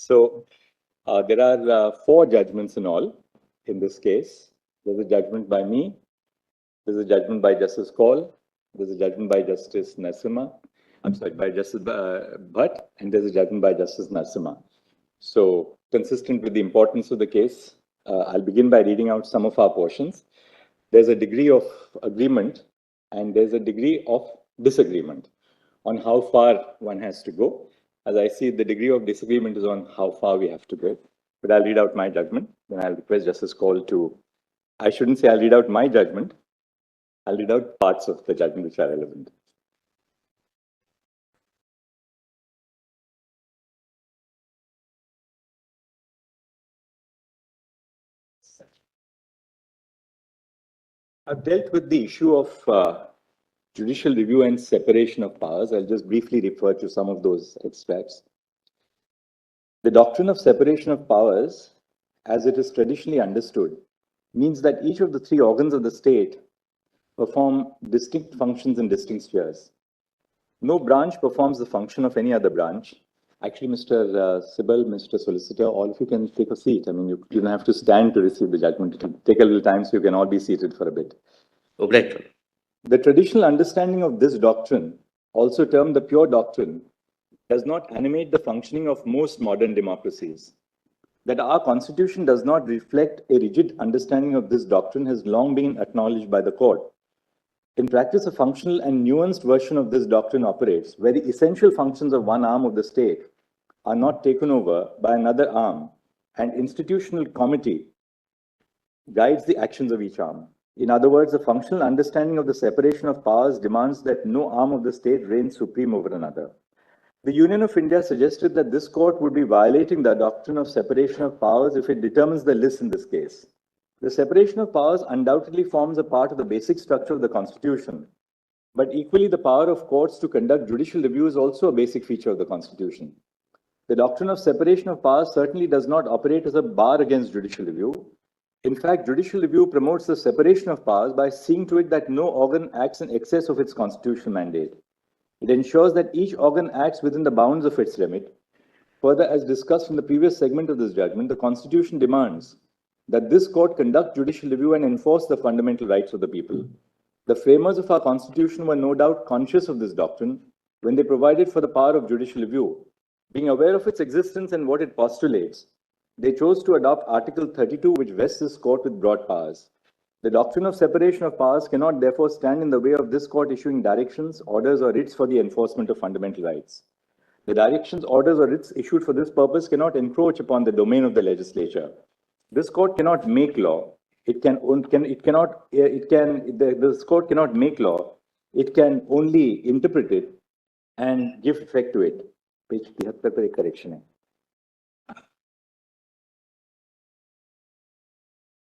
So there are 4 judgments in all in this case. There's a judgment by me, there's a judgment by Justice Kaul, there's a judgment by Justice Narasimha, by Justice Bhat, and there's a judgment by Justice Narasimha. So consistent with the importance of the case, I'll begin by reading out some of our portions. There's a degree of agreement and there's a degree of disagreement on how far one has to go. As I see, the degree of disagreement is on how far we have to go. But I'll read out my judgment. Then I'll request Justice Kaul to, I shouldn't say I'll read out my judgment. I'll read out parts of the judgment which are relevant. I've dealt with the issue of judicial review and separation of powers. I'll just briefly refer to some of those extracts. The doctrine of separation of powers, as it is traditionally understood, means that each of the 3 organs of the state perform distinct functions in distinct spheres. No branch performs the function of any other branch. Actually, Mr. Sibal, Mr. Solicitor, all of you can take a seat. I mean, you don't have to stand to receive the judgment. It will take a little time, so you can all be seated for a bit. Objection. The traditional understanding of this doctrine, also termed the pure doctrine, does not animate the functioning of most modern democracies. That our constitution does not reflect a rigid understanding of this doctrine has long been acknowledged by the court. In practice, a functional and nuanced version of this doctrine operates, where the essential functions of one arm of the state are not taken over by another arm, and institutional comity guides the actions of each arm. In other words, the functional understanding of the separation of powers demands that no arm of the state reigns supreme over another. The Union of India suggested that this court would be violating the doctrine of separation of powers if it determines the list in this case. The separation of powers undoubtedly forms a part of the basic structure of the Constitution, but equally the power of courts to conduct judicial review is also a basic feature of the Constitution. The doctrine of separation of powers certainly does not operate as a bar against judicial review. In fact, judicial review promotes the separation of powers by seeing to it that no organ acts in excess of its constitutional mandate. It ensures that each organ acts within the bounds of its remit. Further, as discussed in the previous segment of this judgment, the Constitution demands that this court conduct judicial review and enforce the fundamental rights of the people. The framers of our Constitution were no doubt conscious of this doctrine when they provided for the power of judicial review. Being aware of its existence and what it postulates, they chose to adopt Article 32, which vests this court with broad powers. The doctrine of separation of powers cannot therefore stand in the way of this court issuing directions, orders, or writs for the enforcement of fundamental rights. The directions, orders, or writs issued for this purpose cannot encroach upon the domain of the legislature. This court cannot make law. This court cannot make law. It can only interpret it and give effect to it. Page 73 पर एक correction है.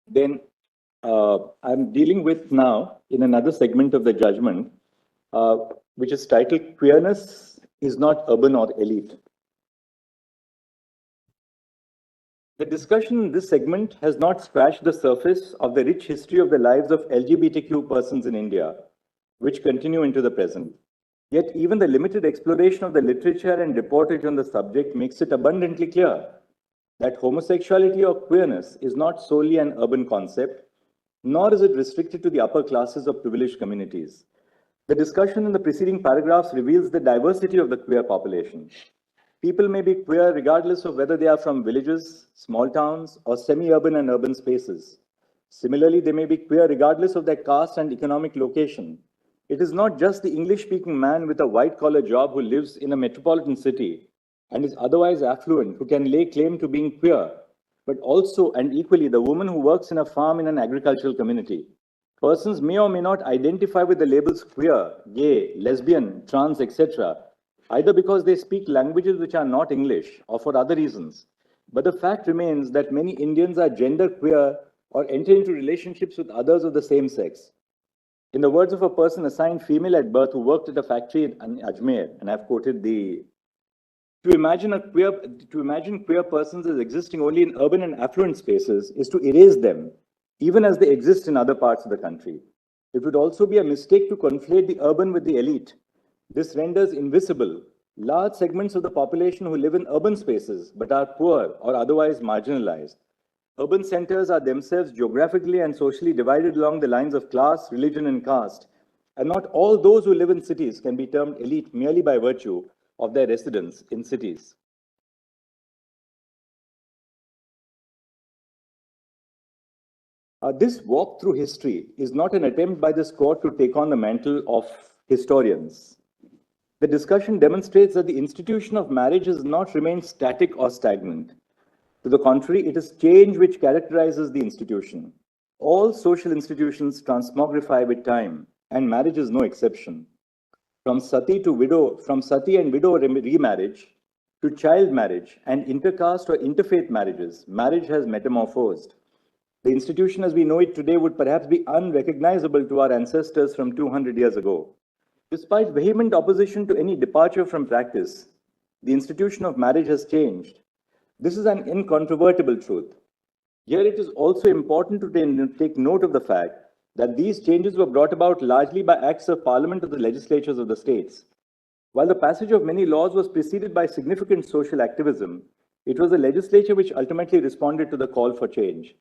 Then I'm dealing with now in another segment of the judgment, which is titled Queerness is not urban or elite. The discussion in this segment has not scratched the surface of the rich history of the lives of LGBTQ persons in India, which continue into the present. Yet even the limited exploration of the literature and reportage on the subject makes it abundantly clear that homosexuality or queerness is not solely an urban concept, nor is it restricted to the upper classes of privileged communities. The discussion in the preceding paragraphs reveals the diversity of the queer population. People may be queer regardless of whether they are from villages, small towns, or semi-urban and urban spaces. Similarly, they may be queer regardless of their caste and economic location. It is not just the English-speaking man with a white-collar job who lives in a metropolitan city and is otherwise affluent who can lay claim to being queer, but also and equally the woman who works in a farm in an agricultural community. Persons may or may not identify with the labels queer, gay, lesbian, trans, etc., either because they speak languages which are not English or for other reasons. But the fact remains that many Indians are gender queer or enter into relationships with others of the same sex. In the words of a person assigned female at birth who worked at a factory in Ajmer, and I've quoted to imagine queer persons as existing only in urban and affluent spaces is to erase them, even as they exist in other parts of the country. It would also be a mistake to conflate the urban with the elite. This renders invisible Large segments of the population who live in urban spaces but are poor or otherwise marginalized. Urban centers are themselves geographically and socially divided along the lines of class, religion, and caste, and not all those who live in cities can be termed elite merely by virtue of their residence in cities. This walk through history is not an attempt by this court to take on the mantle of historians. The discussion demonstrates that the institution of marriage has not remained static or stagnant. To the contrary, it is change which characterizes the institution. All social institutions transmogrify with time, and marriage is no exception. From sati and widow remarriage to child marriage and intercaste or interfaith marriages, marriage has metamorphosed. The institution as we know it today would perhaps be unrecognizable to our ancestors from 200 years ago. Despite vehement opposition to any departure from practice, the institution of marriage has changed. This is an incontrovertible truth. Here it is also important to take note of the fact that these changes were brought about largely by acts of parliament of the legislatures of the states. While the passage of many laws was preceded by significant social activism, it was the legislature which ultimately responded to the call for change.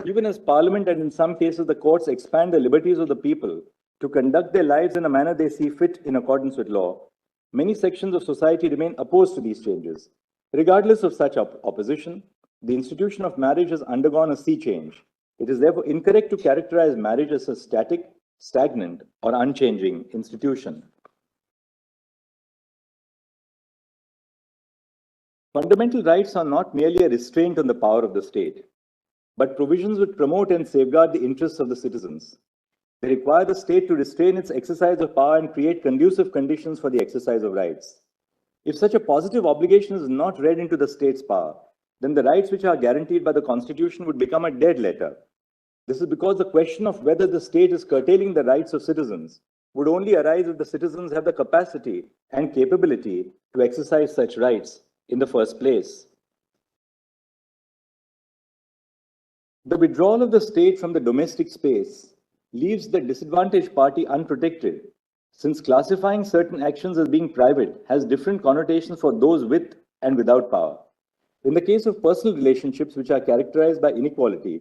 Even as parliament and in some cases the courts expand the liberties of the people to conduct their lives in a manner they see fit in accordance with law, many sections of society remain opposed to these changes. Regardless of such opposition, the institution of marriage has undergone a sea change. It is therefore incorrect to characterize marriage as a static, stagnant, or unchanging institution. Fundamental rights are not merely a restraint on the power of the state, but provisions which promote and safeguard the interests of the citizens. They require the state to restrain its exercise of power and create conducive conditions for the exercise of rights. If such a positive obligation is not read into the state's power, then the rights which are guaranteed by the Constitution would become a dead letter. This is because the question of whether the state is curtailing the rights of citizens would only arise if the citizens have the capacity and capability to exercise such rights in the first place. The withdrawal of the state from the domestic space leaves the disadvantaged party unprotected, since classifying certain actions as being private has different connotations for those with and without power. In the case of personal relationships which are characterized by inequality,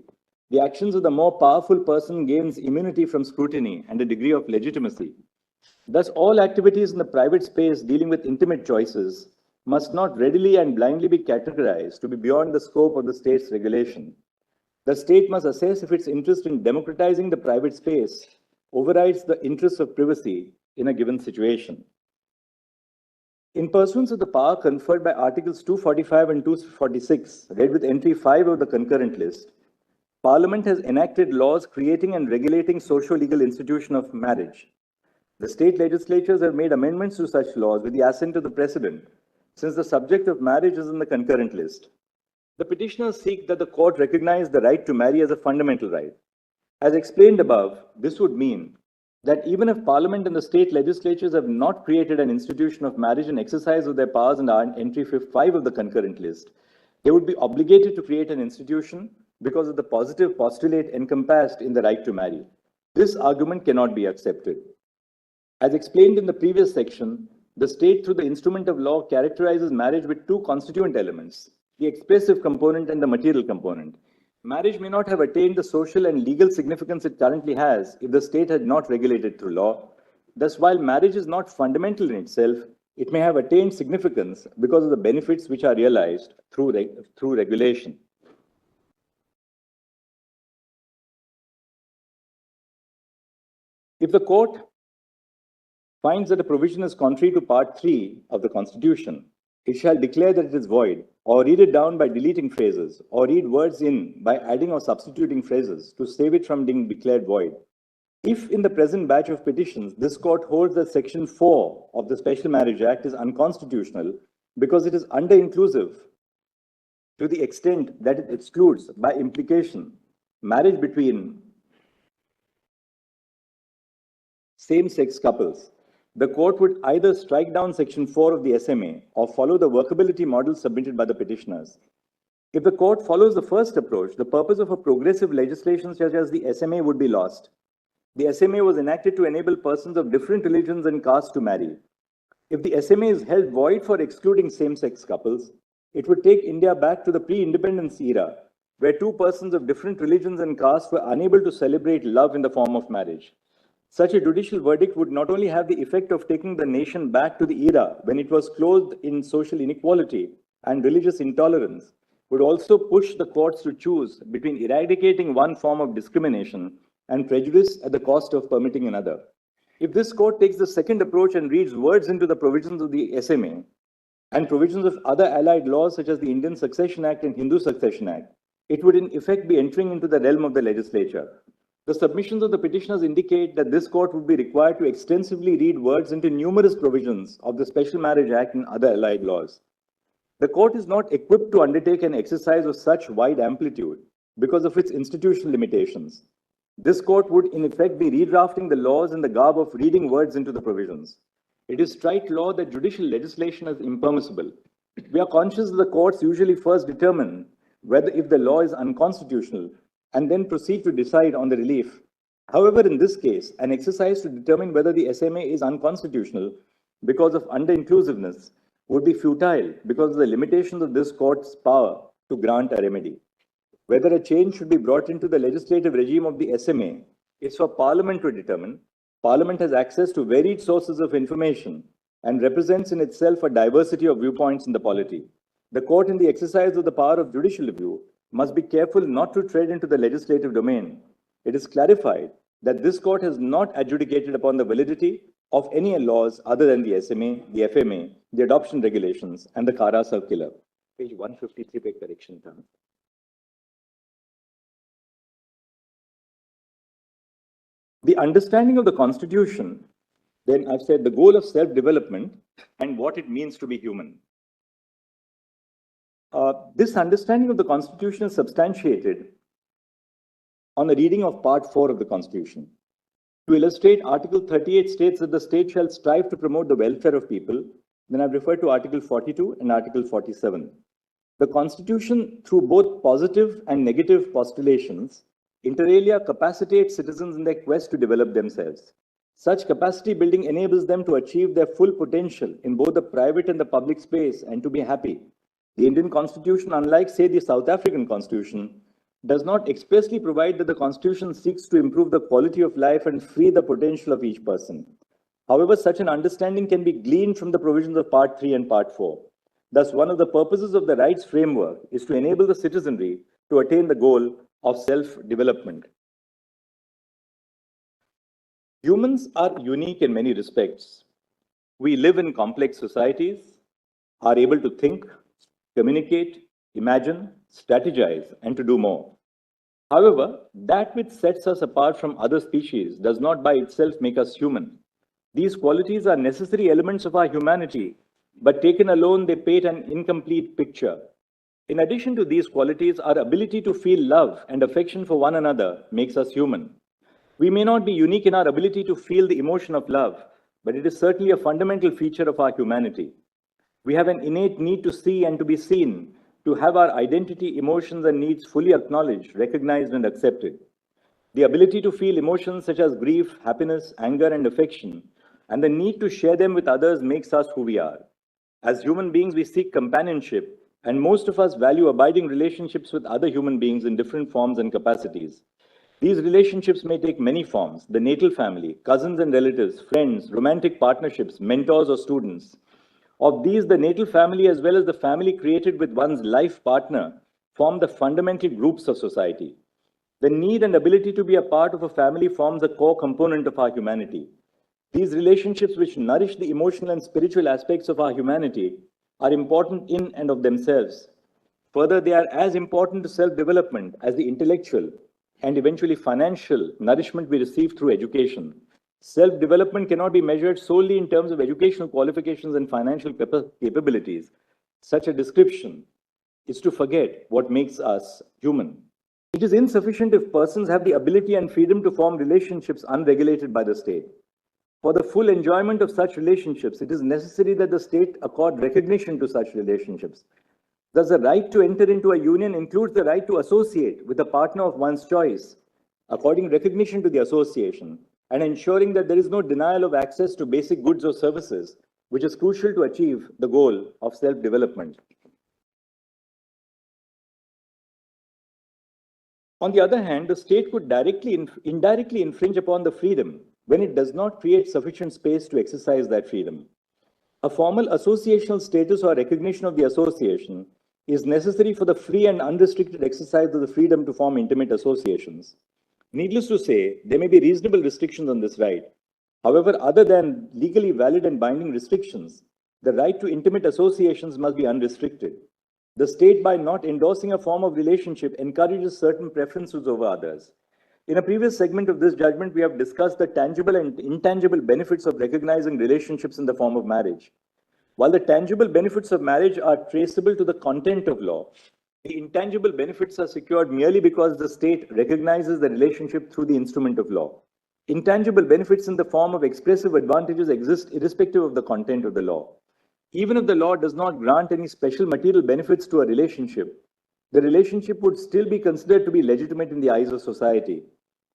the actions of the more powerful person gains immunity from scrutiny and a degree of legitimacy. Thus, all activities in the private space dealing with intimate choices must not readily and blindly be categorized to be beyond the scope of the state's regulation. The state must assess if its interest in democratizing the private space overrides the interests of privacy in a given situation. In pursuance of the power conferred by Articles 245 and 246, read with entry 5 of the concurrent list, Parliament has enacted laws creating and regulating socio-legal institution of marriage. The state legislatures have made amendments to such laws with the assent of the President, since the subject of marriage is in the concurrent list. The petitioners seek that the court recognize the right to marry as a fundamental right. As explained above, this would mean that even if Parliament and the state legislatures have not created an institution of marriage in exercise of their powers in entry 5 of the concurrent list, they would be obligated to create an institution because of the positive postulate encompassed in the right to marry. This argument cannot be accepted. As explained in the previous section, the state through the instrument of law characterizes marriage with two constituent elements, the expressive component and the material component. Marriage may not have attained the social and legal significance it currently has if the state had not regulated through law. Thus, while marriage is not fundamental in itself, it may have attained significance because of the benefits which are realized through regulation. If the court finds that a provision is contrary to Part 3 of the Constitution, it shall declare that it is void, or read it down by deleting phrases, or read words in by adding or substituting phrases to save it from being declared void. If in the present batch of petitions, this court holds that Section 4 of the Special Marriage Act is unconstitutional because it is under-inclusive to the extent that it excludes, by implication, marriage between same-sex couples, the court would either strike down Section 4 of the SMA or follow the workability model submitted by the petitioners. If the court follows the first approach, the purpose of a progressive legislation such as the SMA would be lost. The SMA was enacted to enable persons of different religions and castes to marry. If the SMA is held void for excluding same-sex couples, it would take India back to the pre-independence era, where two persons of different religions and castes were unable to celebrate love in the form of marriage. Such a judicial verdict would not only have the effect of taking the nation back to the era when it was clothed in social inequality and religious intolerance, would also push the courts to choose between eradicating one form of discrimination and prejudice at the cost of permitting another. If this court takes the second approach and reads words into the provisions of the SMA and provisions of other allied laws such as the Indian Succession Act and Hindu Succession Act, it would in effect be entering into the realm of the legislature. The submissions of the petitioners indicate that this court would be required to extensively read words into numerous provisions of the Special Marriage Act and other allied laws. The court is not equipped to undertake an exercise of such wide amplitude because of its institutional limitations. This court would in effect be redrafting the laws in the garb of reading words into the provisions. It is trite law that judicial legislation is impermissible. We are conscious that the courts usually first determine whether if the law is unconstitutional and then proceed to decide on the relief. However, in this case, an exercise to determine whether the SMA is unconstitutional because of under-inclusiveness would be futile because of the limitations of this court's power to grant a remedy. Whether a change should be brought into the legislative regime of the SMA is for Parliament to determine. Parliament has access to varied sources of information and represents in itself a diversity of viewpoints in the polity. The court, in the exercise of the power of judicial review, must be careful not to tread into the legislative domain. It is clarified that this court has not adjudicated upon the validity of any laws other than the SMA, the FMA, the adoption regulations, and the CARA circular. Page 153, page correction. The understanding of the Constitution, then I've said the goal of self-development and what it means to be human. This understanding of the Constitution is substantiated on the reading of Part 4 of the Constitution. To illustrate, Article 38 states that the state shall strive to promote the welfare of people. Then I've referred to Article 42 and Article 47. The Constitution, through both positive and negative postulations, inter alia capacitates citizens in their quest to develop themselves. Such capacity building enables them to achieve their full potential in both the private and the public space and to be happy. The Indian Constitution, unlike, say, the South African Constitution, does not expressly provide that the Constitution seeks to improve the quality of life and free the potential of each person. However, such an understanding can be gleaned from the provisions of Part 3 and Part 4. Thus, one of the purposes of the rights framework is to enable the citizenry to attain the goal of self-development. Humans are unique in many respects. We live in complex societies, are able to think, communicate, imagine, strategize, and to do more. However, that which sets us apart from other species does not by itself make us human. These qualities are necessary elements of our humanity, but taken alone, they paint an incomplete picture. In addition to these qualities, our ability to feel love and affection for one another makes us human. We may not be unique in our ability to feel the emotion of love, but it is certainly a fundamental feature of our humanity. We have an innate need to see and to be seen, to have our identity, emotions, and needs fully acknowledged, recognized, and accepted. The ability to feel emotions such as grief, happiness, anger, and affection, and the need to share them with others makes us who we are. As human beings, we seek companionship, and most of us value abiding relationships with other human beings in different forms and capacities. These relationships may take many forms: the natal family, cousins and relatives, friends, romantic partnerships, mentors or students. Of these, the natal family as well as the family created with one's life partner form the fundamental groups of society. The need and ability to be a part of a family forms a core component of our humanity. These relationships, which nourish the emotional and spiritual aspects of our humanity, are important in and of themselves. Further, they are as important to self-development as the intellectual and eventually financial nourishment we receive through education. Self-development cannot be measured solely in terms of educational qualifications and financial capabilities. Such a description is to forget what makes us human. It is insufficient if persons have the ability and freedom to form relationships unregulated by the state. For the full enjoyment of such relationships, it is necessary that the state accord recognition to such relationships. Thus, the right to enter into a union includes the right to associate with a partner of one's choice, according recognition to the association, and ensuring that there is no denial of access to basic goods or services which is crucial to achieve the goal of self-development. On the other hand, the state could indirectly infringe upon the freedom when it does not create sufficient space to exercise that freedom. A formal associational status or recognition of the association is necessary for the free and unrestricted exercise of the freedom to form intimate associations. Needless to say, there may be reasonable restrictions on this right. However, other than legally valid and binding restrictions, the right to intimate associations must be unrestricted. The state, by not endorsing a form of relationship, encourages certain preferences over others. In a previous segment of this judgment, we have discussed the tangible and intangible benefits of recognizing relationships in the form of marriage. While the tangible benefits of marriage are traceable to the content of law, the intangible benefits are secured merely because the state recognizes the relationship through the instrument of law. Intangible benefits in the form of expressive advantages exist irrespective of the content of the law. Even if the law does not grant any special material benefits to a relationship, the relationship would still be considered to be legitimate in the eyes of society.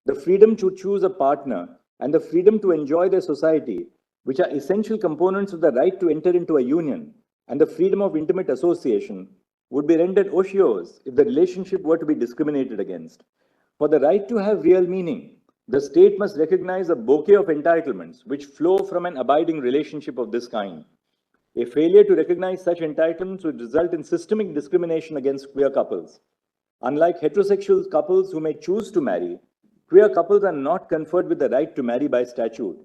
The freedom to choose a partner and the freedom to enjoy their society, which are essential components of the right to enter into a union and the freedom of intimate association, would be rendered odious if the relationship were to be discriminated against. For the right to have real meaning, the state must recognize a bouquet of entitlements which flow from an abiding relationship of this kind. A failure to recognize such entitlements would result in systemic discrimination against queer couples. Unlike heterosexual couples who may choose to marry, queer couples are not conferred with the right to marry by statute.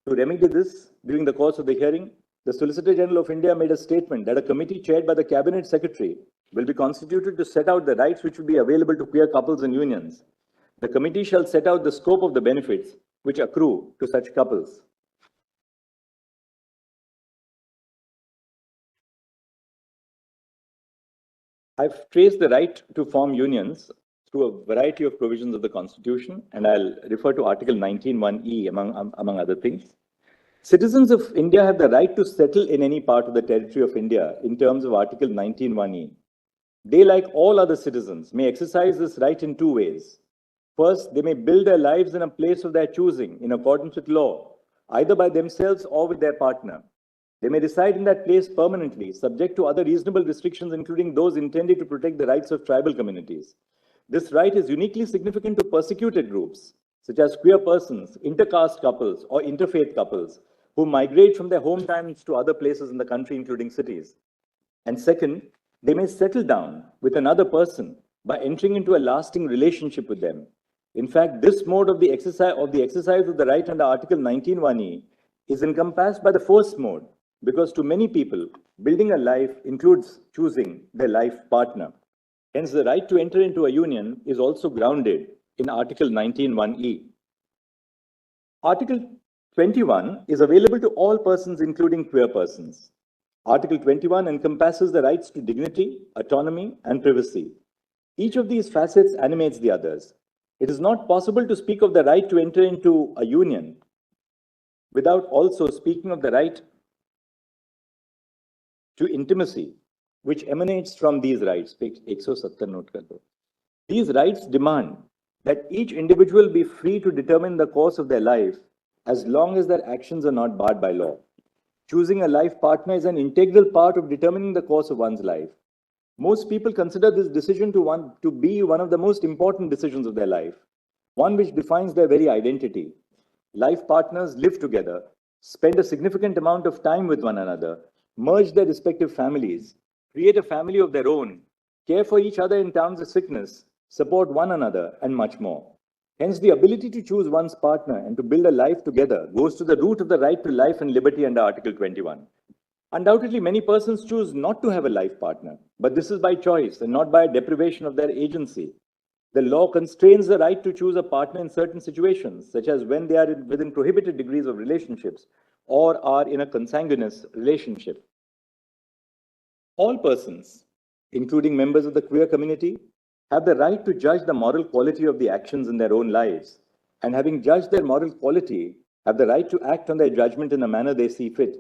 To remedy this, during the course of the hearing, the Solicitor General of India made a statement that a committee chaired by the Cabinet Secretary will be constituted to set out the rights which will be available to queer couples and unions. The committee shall set out the scope of the benefits which accrue to such couples. I've traced the right to form unions through a variety of provisions of the Constitution, and I'll refer to Article 19(1)(e) among other things. Citizens of India have the right to settle in any part of the territory of India in terms of Article 19(1)(e). They, like all other citizens, may exercise this right in two ways. First, they may build their lives in a place of their choosing in accordance with law, either by themselves or with their partner. They may reside in that place permanently, subject to other reasonable restrictions, including those intended to protect the rights of tribal communities. This right is uniquely significant to persecuted groups, such as queer persons, intercaste couples, or interfaith couples, who migrate from their hometowns to other places in the country, including cities. And second, they may settle down with another person by entering into a lasting relationship with them. In fact, this mode of the exercise of the right under Article 19(1)(e) is encompassed by the first mode, because to many people, building a life includes choosing their life partner. Hence, the right to enter into a union is also grounded in Article 19(1)(e). Article 21 is available to all persons, including queer persons. Article 21 encompasses the rights to dignity, autonomy, and privacy. Each of these facets animates the others. It is not possible to speak of the right to enter into a union without also speaking of the right to intimacy, which emanates from these rights. These rights demand that each individual be free to determine the course of their life as long as their actions are not barred by law. Choosing a life partner is an integral part of determining the course of one's life. Most people consider this decision to be one of the most important decisions of their life, one which defines their very identity. Life partners live together, spend a significant amount of time with one another, merge their respective families, create a family of their own, care for each other in times of sickness, support one another, and much more. Hence, the ability to choose one's partner and to build a life together goes to the root of the right to life and liberty under Article 21. Undoubtedly, many persons choose not to have a life partner, but this is by choice and not by deprivation of their agency. The law constrains the right to choose a partner in certain situations, such as when they are within prohibited degrees of relationships or are in a consanguineous relationship. All persons, including members of the queer community, have the right to judge the moral quality of the actions in their own lives, and having judged their moral quality, have the right to act on their judgment in the manner they see fit.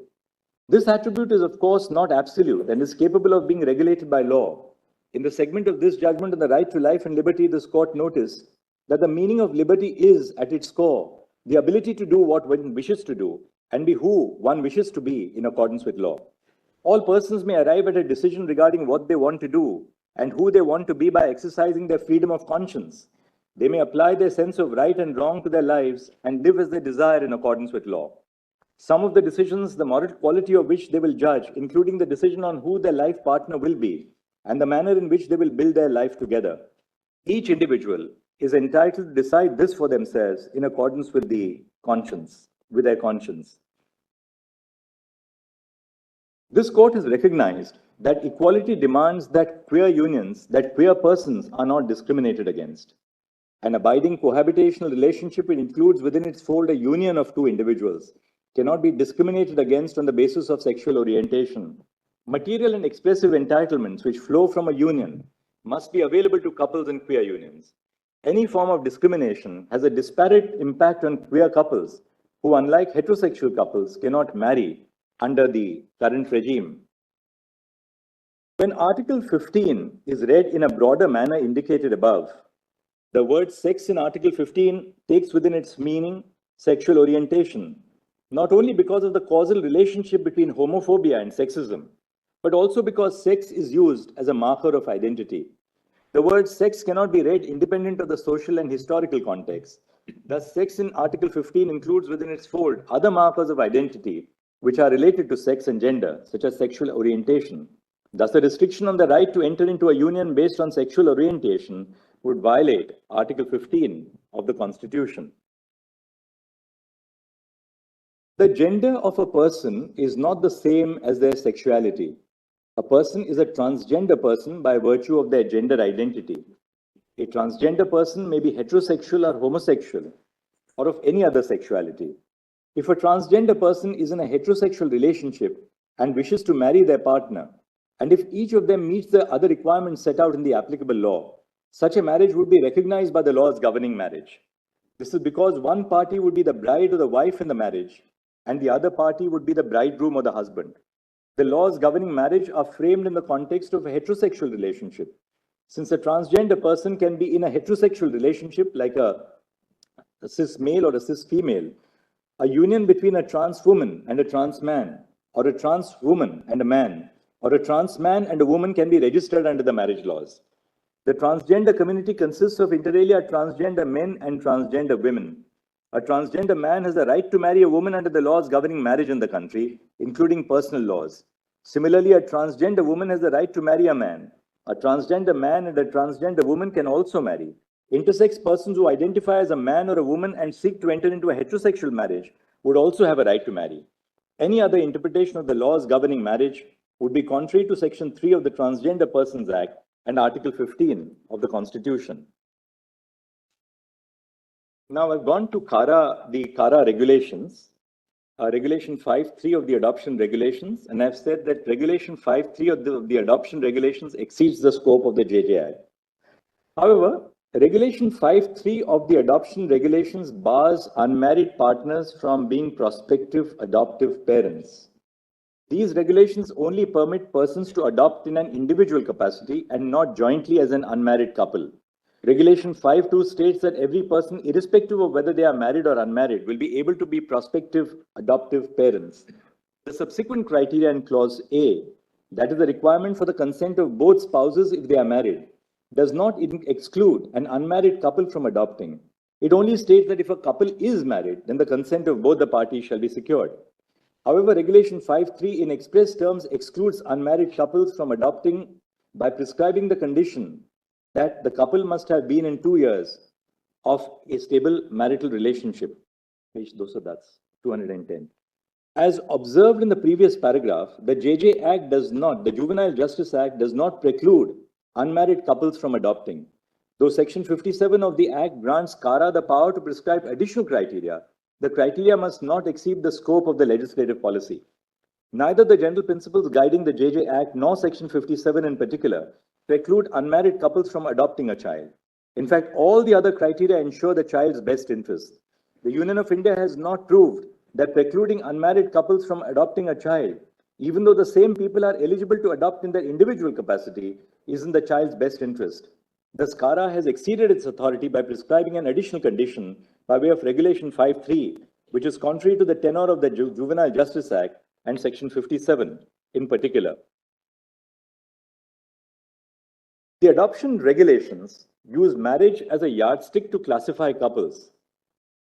This attribute is, of course, not absolute and is capable of being regulated by law. In the segment of this judgment on the right to life and liberty, this court noticed that the meaning of liberty is, at its core, the ability to do what one wishes to do and be who one wishes to be in accordance with law. All persons may arrive at a decision regarding what they want to do and who they want to be by exercising their freedom of conscience. They may apply their sense of right and wrong to their lives and live as they desire in accordance with law. Some of the decisions, the moral quality of which they will judge, including the decision on who their life partner will be and the manner in which they will build their life together. Each individual is entitled to decide this for themselves in accordance with their conscience. This court has recognized that equality demands that queer persons are not discriminated against. An abiding cohabitational relationship includes within its fold a union of two individuals, cannot be discriminated against on the basis of sexual orientation. Material and expressive entitlements which flow from a union must be available to couples in queer unions. Any form of discrimination has a disparate impact on queer couples who, unlike heterosexual couples, cannot marry under the current regime. When Article 15 is read in a broader manner indicated above, the word sex in Article 15 takes within its meaning sexual orientation, not only because of the causal relationship between homophobia and sexism, but also because sex is used as a marker of identity. The word sex cannot be read independent of the social and historical context. Thus, sex in Article 15 includes within its fold other markers of identity which are related to sex and gender, such as sexual orientation. Thus, the restriction on the right to enter into a union based on sexual orientation would violate Article 15 of the Constitution. The gender of a person is not the same as their sexuality. A person is a transgender person by virtue of their gender identity. A transgender person may be heterosexual or homosexual, or of any other sexuality. If a transgender person is in a heterosexual relationship and wishes to marry their partner, and if each of them meets the other requirements set out in the applicable law, such a marriage would be recognized by the laws governing marriage. This is because one party would be the bride or the wife in the marriage, and the other party would be the bridegroom or the husband. The laws governing marriage are framed in the context of a heterosexual relationship. Since a transgender person can be in a heterosexual relationship like a cis male or a cis female, a union between a trans woman and a trans man, or a trans woman and a man, or a trans man and a woman can be registered under the marriage laws. The transgender community consists of inter alia transgender men and transgender women. A transgender man has the right to marry a woman under the laws governing marriage in the country, including personal laws. Similarly, a transgender woman has the right to marry a man. A transgender man and a transgender woman can also marry. Intersex persons who identify as a man or a woman and seek to enter into a heterosexual marriage would also have a right to marry. Any other interpretation of the laws governing marriage would be contrary to Section 3 of the Transgender Persons Act and Article 15 of the Constitution. Now I've gone to the CARA regulations, Regulation 5.3 of the adoption regulations, and I've said that Regulation 5.3 of the adoption regulations exceeds the scope of the JJI. However, Regulation 5.3 of the adoption regulations bars unmarried partners from being prospective adoptive parents. These regulations only permit persons to adopt in an individual capacity and not jointly as an unmarried couple. Regulation 5.2 states that every person, irrespective of whether they are married or unmarried, will be able to be prospective adoptive parents. The subsequent criteria in Clause A, that is the requirement for the consent of both spouses if they are married, does not exclude an unmarried couple from adopting. It only states that if a couple is married, then the consent of both the parties shall be secured. However, Regulation 5.3 in express terms excludes unmarried couples from adopting by prescribing the condition that the couple must have been in 2 years of a stable marital relationship. Page 210. As observed in the previous paragraph, the the Juvenile Justice Act does not preclude unmarried couples from adopting. Though Section 57 of the Act grants CARA the power to prescribe additional criteria, the criteria must not exceed the scope of the legislative policy. Neither the general principles guiding the JJ Act nor Section 57 in particular preclude unmarried couples from adopting a child. In fact, all the other criteria ensure the child's best interest. The Union of India has not proved that precluding unmarried couples from adopting a child, even though the same people are eligible to adopt in their individual capacity, is in the child's best interest. Thus, CARA has exceeded its authority by prescribing an additional condition by way of Regulation 5.3 which is contrary to the tenor of the Juvenile Justice Act and Section 57 in particular. The adoption regulations use marriage as a yardstick to classify couples.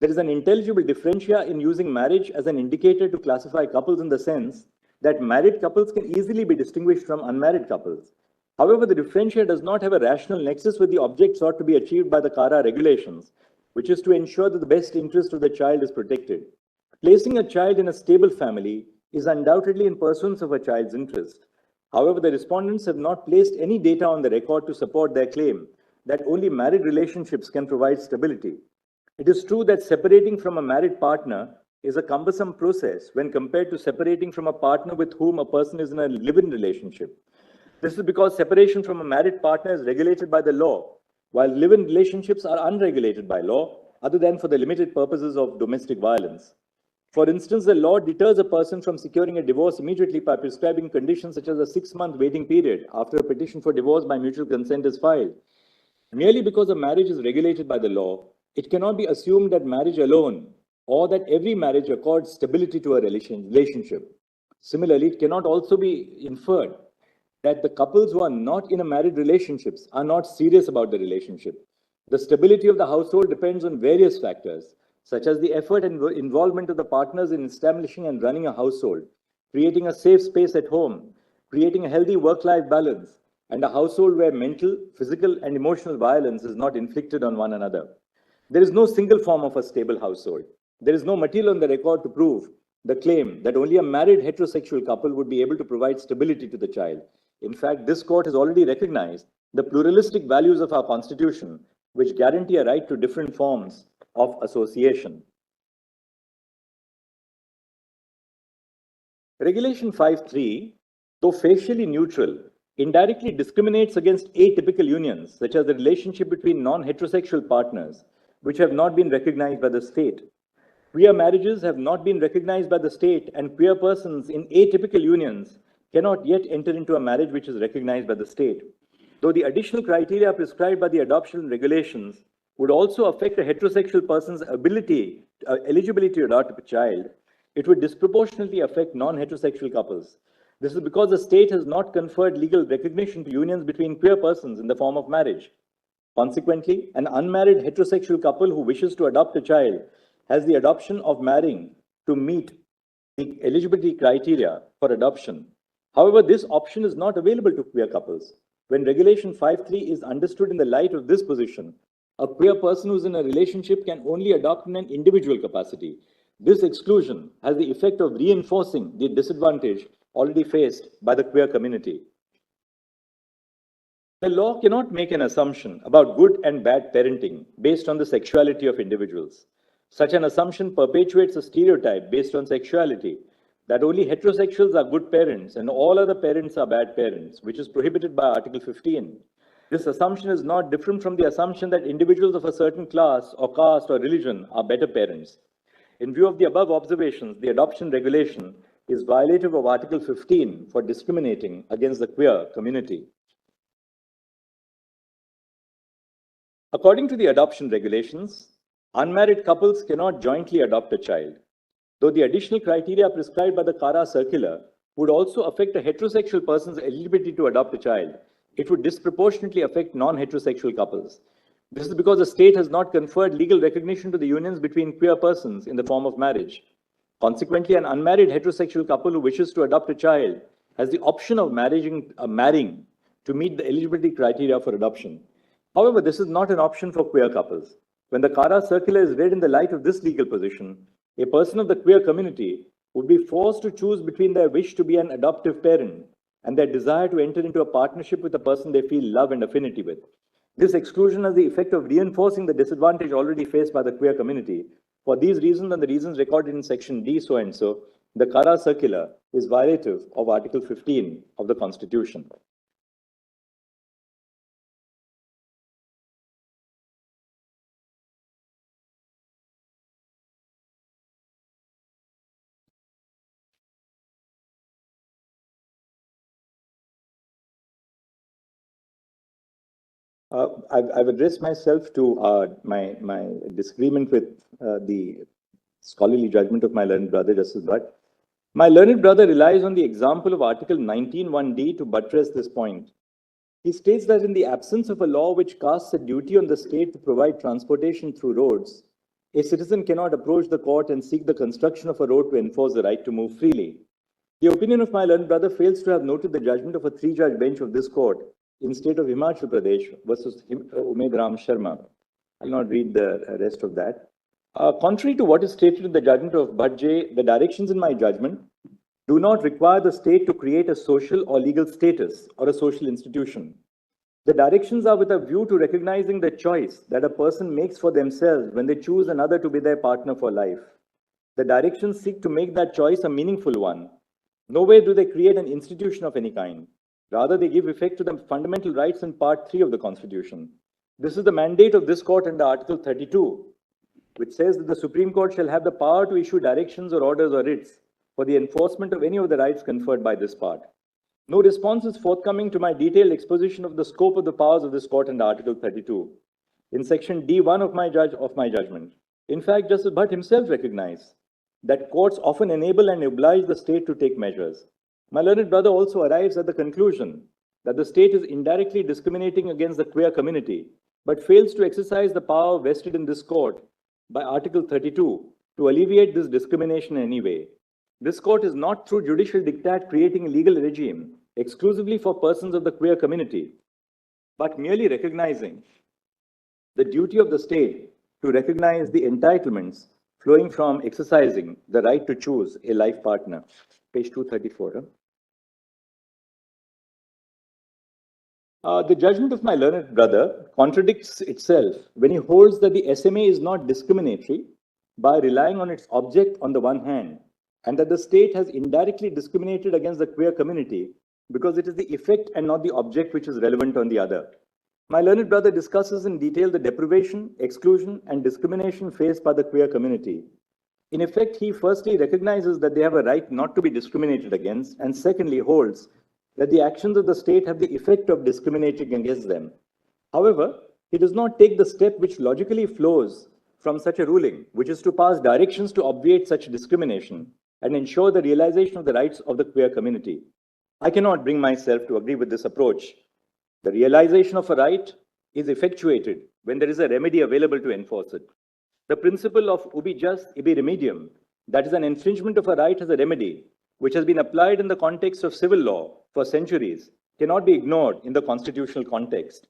There is an intelligible differentia in using marriage as an indicator to classify couples in the sense that married couples can easily be distinguished from unmarried couples. However, the differentia does not have a rational nexus with the object sought to be achieved by the CARA regulations, which is to ensure that the best interest of the child is protected. Placing a child in a stable family is undoubtedly in pursuance of a child's interest. However, the respondents have not placed any data on the record to support their claim that only married relationships can provide stability. It is true that separating from a married partner is a cumbersome process when compared to separating from a partner with whom a person is in a live-in relationship. This is because separation from a married partner is regulated by the law, while live-in relationships are unregulated by law, other than for the limited purposes of domestic violence. For instance, the law deters a person from securing a divorce immediately by prescribing conditions such as a 6-month waiting period after a petition for divorce by mutual consent is filed. Merely because a marriage is regulated by the law, it cannot be assumed that marriage alone or that every marriage accords stability to a relationship. Similarly, it cannot also be inferred that the couples who are not in a married relationships are not serious about the relationship. The stability of the household depends on various factors, such as the effort and involvement of the partners in establishing and running a household, creating a safe space at home, creating a healthy work-life balance, and a household where mental, physical, and emotional violence is not inflicted on one another. There is no single form of a stable household. There is no material on the record to prove the claim that only a married heterosexual couple would be able to provide stability to the child. In fact, this court has already recognized the pluralistic values of our Constitution, which guarantee a right to different forms of association. Regulation 5.3, though facially neutral, indirectly discriminates against atypical unions, such as the relationship between non-heterosexual partners, which have not been recognized by the state. Queer marriages have not been recognized by the state, and queer persons in atypical unions cannot yet enter into a marriage which is recognized by the state. Though the additional criteria prescribed by the adoption regulations would also affect a heterosexual person's eligibility to adopt a child, it would disproportionately affect non-heterosexual couples. This is because the state has not conferred legal recognition to unions between queer persons in the form of marriage. Consequently, an unmarried heterosexual couple who wishes to adopt a child has the adoption of marrying to meet the eligibility criteria for adoption. However, this option is not available to queer couples. When Regulation 5.3 is understood in the light of this position, a queer person who is in a relationship can only adopt in an individual capacity. This exclusion has the effect of reinforcing the disadvantage already faced by the queer community. The law cannot make an assumption about good and bad parenting based on the sexuality of individuals. Such an assumption perpetuates a stereotype based on sexuality that only heterosexuals are good parents and all other parents are bad parents, which is prohibited by Article 15. This assumption is not different from the assumption that individuals of a certain class or caste or religion are better parents. In view of the above observations, the adoption regulation is violative of Article 15 for discriminating against the queer community. According to the adoption regulations, unmarried couples cannot jointly adopt a child. Though the additional criteria prescribed by the CARA circular would also affect a heterosexual person's eligibility to adopt a child, it would disproportionately affect non-heterosexual couples. This is because the state has not conferred legal recognition to the unions between queer persons in the form of marriage. Consequently, an unmarried heterosexual couple who wishes to adopt a child has the option of marrying to meet the eligibility criteria for adoption. However, this is not an option for queer couples. When the CARA circular is read in the light of this legal position, a person of the queer community would be forced to choose between their wish to be an adoptive parent and their desire to enter into a partnership with a person they feel love and affinity with. This exclusion has the effect of reinforcing the disadvantage already faced by the queer community. For these reasons and the reasons recorded in section D so and so, the CARA circular is violative of Article 15 of the Constitution. I've addressed myself to my disagreement with the scholarly judgment of my learned brother, Justice Bhat. My learned brother relies on the example of Article 19(1)(d) to buttress this point. He states that in the absence of a law which casts a duty on the state to provide transportation through roads, a citizen cannot approach the court and seek the construction of a road to enforce the right to move freely. The opinion of my learned brother fails to have noted the judgment of a three-judge bench of this court in state of Himachal Pradesh versus Umed Ram Sharma. I'll not read the rest of that. Contrary to what is stated in the judgment of Bhat, the directions in my judgment do not require the state to create a social or legal status or a social institution. The directions are with a view to recognizing the choice that a person makes for themselves when they choose another to be their partner for life. The directions seek to make that choice a meaningful one. Nowhere do they create an institution of any kind. Rather, they give effect to the fundamental rights in Part 3 of the Constitution. This is the mandate of this court under Article 32, which says that the Supreme Court shall have the power to issue directions or orders or writs for the enforcement of any of the rights conferred by this part. No response is forthcoming to my detailed exposition of the scope of the powers of this court under Article 32. In section D1 of my judgment, in fact, Justice Bhat himself recognized that courts often enable and oblige the state to take measures. My learned brother also arrives at the conclusion that the state is indirectly discriminating against the queer community, but fails to exercise the power vested in this court by Article 32 to alleviate this discrimination in any way. This court is not through judicial diktat creating a legal regime exclusively for persons of the queer community, but merely recognizing the duty of the state to recognize the entitlements flowing from exercising the right to choose a life partner. Page 234. The judgment of my learned brother contradicts itself when he holds that the SMA is not discriminatory by relying on its object on the one hand, and that the state has indirectly discriminated against the queer community because it is the effect and not the object which is relevant on the other. My learned brother discusses in detail the deprivation, exclusion, and discrimination faced by the queer community. In effect, he firstly recognizes that they have a right not to be discriminated against, and secondly holds that the actions of the state have the effect of discriminating against them. However, he does not take the step which logically flows from such a ruling, which is to pass directions to obviate such discrimination and ensure the realization of the rights of the queer community. I cannot bring myself to agree with this approach. The realization of a right is effectuated when there is a remedy available to enforce it. The principle of ubi just, ibi remedium, that is, an infringement of a right as a remedy, which has been applied in the context of civil law for centuries, cannot be ignored in the constitutional context.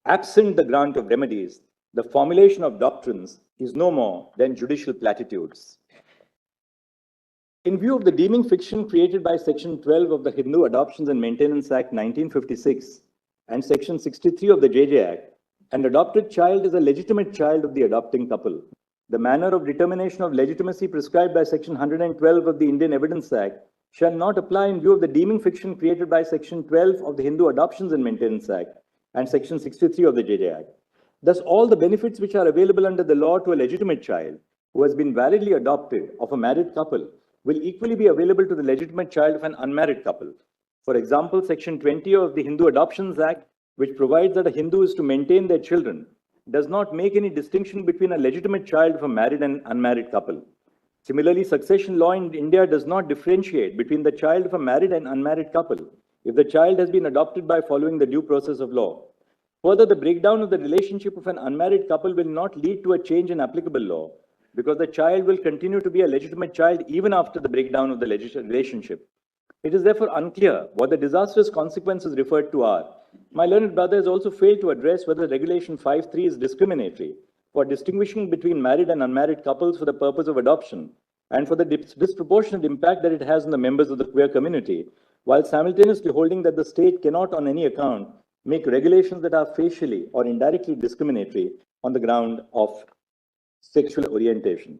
Absent the grant of remedies, the formulation of doctrines is no more than judicial platitudes. In view of the deeming fiction created by Section 12 of the Hindu Adoptions and Maintenance Act 1956 and Section 63 of the JJ Act, an adopted child is a legitimate child of the adopting couple. The manner of determination of legitimacy prescribed by Section 112 of the Indian Evidence Act shall not apply in view of the deeming fiction created by Section 12 of the Hindu Adoptions and Maintenance Act and Section 63 of the JJ Act. Thus, all the benefits which are available under the law to a legitimate child who has been validly adopted of a married couple will equally be available to the legitimate child of an unmarried couple. For example, Section 20 of the Hindu Adoptions Act, which provides that a Hindu is to maintain their children, does not make any distinction between a legitimate child of a married and unmarried couple. Similarly, succession law in India does not differentiate between the child of a married and unmarried couple if the child has been adopted by following the due process of law. Further, the breakdown of the relationship of an unmarried couple will not lead to a change in applicable law, because the child will continue to be a legitimate child even after the breakdown of the relationship. It is therefore unclear what the disastrous consequences referred to are. My learned brother has also failed to address whether Regulation 5.3 is discriminatory for distinguishing between married and unmarried couples for the purpose of adoption, and for the disproportionate impact that it has on the members of the queer community, while simultaneously holding that the state cannot on any account make regulations that are facially or indirectly discriminatory on the ground of sexual orientation.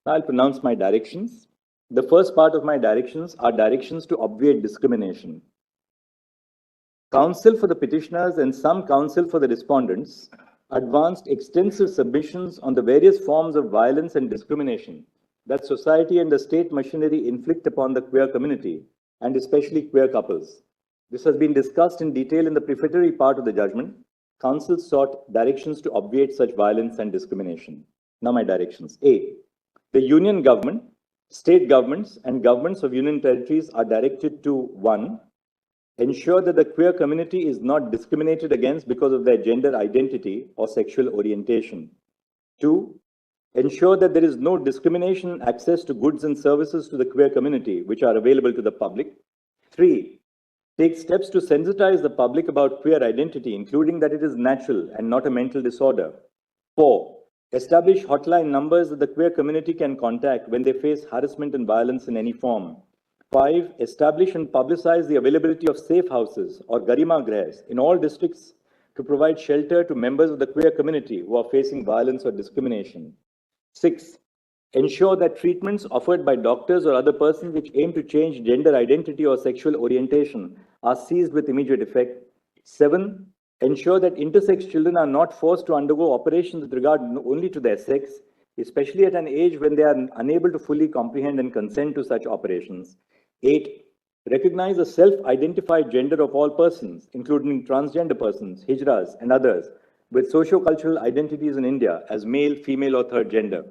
Now I'll pronounce my directions. The first part of my directions are directions to obviate discrimination. Counsel for the petitioners and some counsel for the respondents advanced extensive submissions on the various forms of violence and discrimination that society and the state machinery inflict upon the queer community, and especially queer couples. This has been discussed in detail in the prefatory part of the judgment. Counsel sought directions to obviate such violence and discrimination. Now my directions. A. The union government, state governments, and governments of union territories are directed to 1. Ensure that the queer community is not discriminated against because of their gender identity or sexual orientation. 2. Ensure that there is no discrimination in access to goods and services to the queer community which are available to the public. 3. Take steps to sensitize the public about queer identity, including that it is natural and not a mental disorder. 4. Establish hotline numbers that the queer community can contact when they face harassment and violence in any form. 5. Establish and publicize the availability of safe houses or Garima Grahs in all districts to provide shelter to members of the queer community who are facing violence or discrimination. 6. Ensure that treatments offered by doctors or other persons which aim to change gender identity or sexual orientation are ceased with immediate effect. 7. Ensure that intersex children are not forced to undergo operations with regard only to their sex, especially at an age when they are unable to fully comprehend and consent to such operations. 8. Recognize the self-identified gender of all persons, including transgender persons, hijras, and others, with socio-cultural identities in India as male, female, or third gender.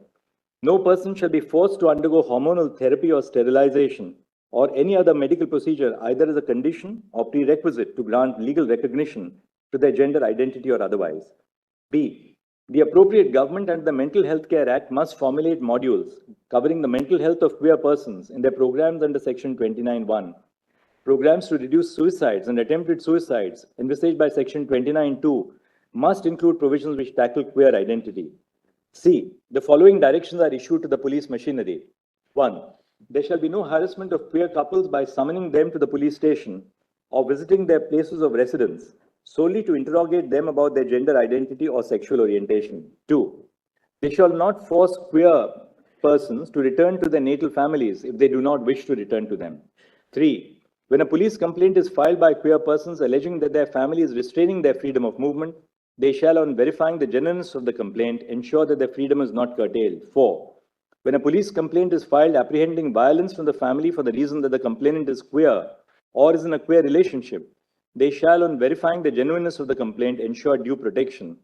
No person shall be forced to undergo hormonal therapy or sterilization or any other medical procedure, either as a condition or prerequisite to grant legal recognition to their gender identity or otherwise. B. The appropriate government and the Mental Health Care Act must formulate modules covering the mental health of queer persons in their programs under Section 29(1). Programs to reduce suicides and attempted suicides envisaged by Section 29(2) must include provisions which tackle queer identity. C. The following directions are issued to the police machinery. 1. There shall be no harassment of queer couples by summoning them to the police station or visiting their places of residence solely to interrogate them about their gender identity or sexual orientation. 2. They shall not force queer persons to return to their natal families if they do not wish to return to them. 3. When a police complaint is filed by queer persons alleging that their family is restraining their freedom of movement, they shall, on verifying the genuineness of the complaint, ensure that their freedom is not curtailed. 4. When a police complaint is filed apprehending violence from the family for the reason that the complainant is queer or is in a queer relationship, they shall, on verifying the genuineness of the complaint, ensure due protection.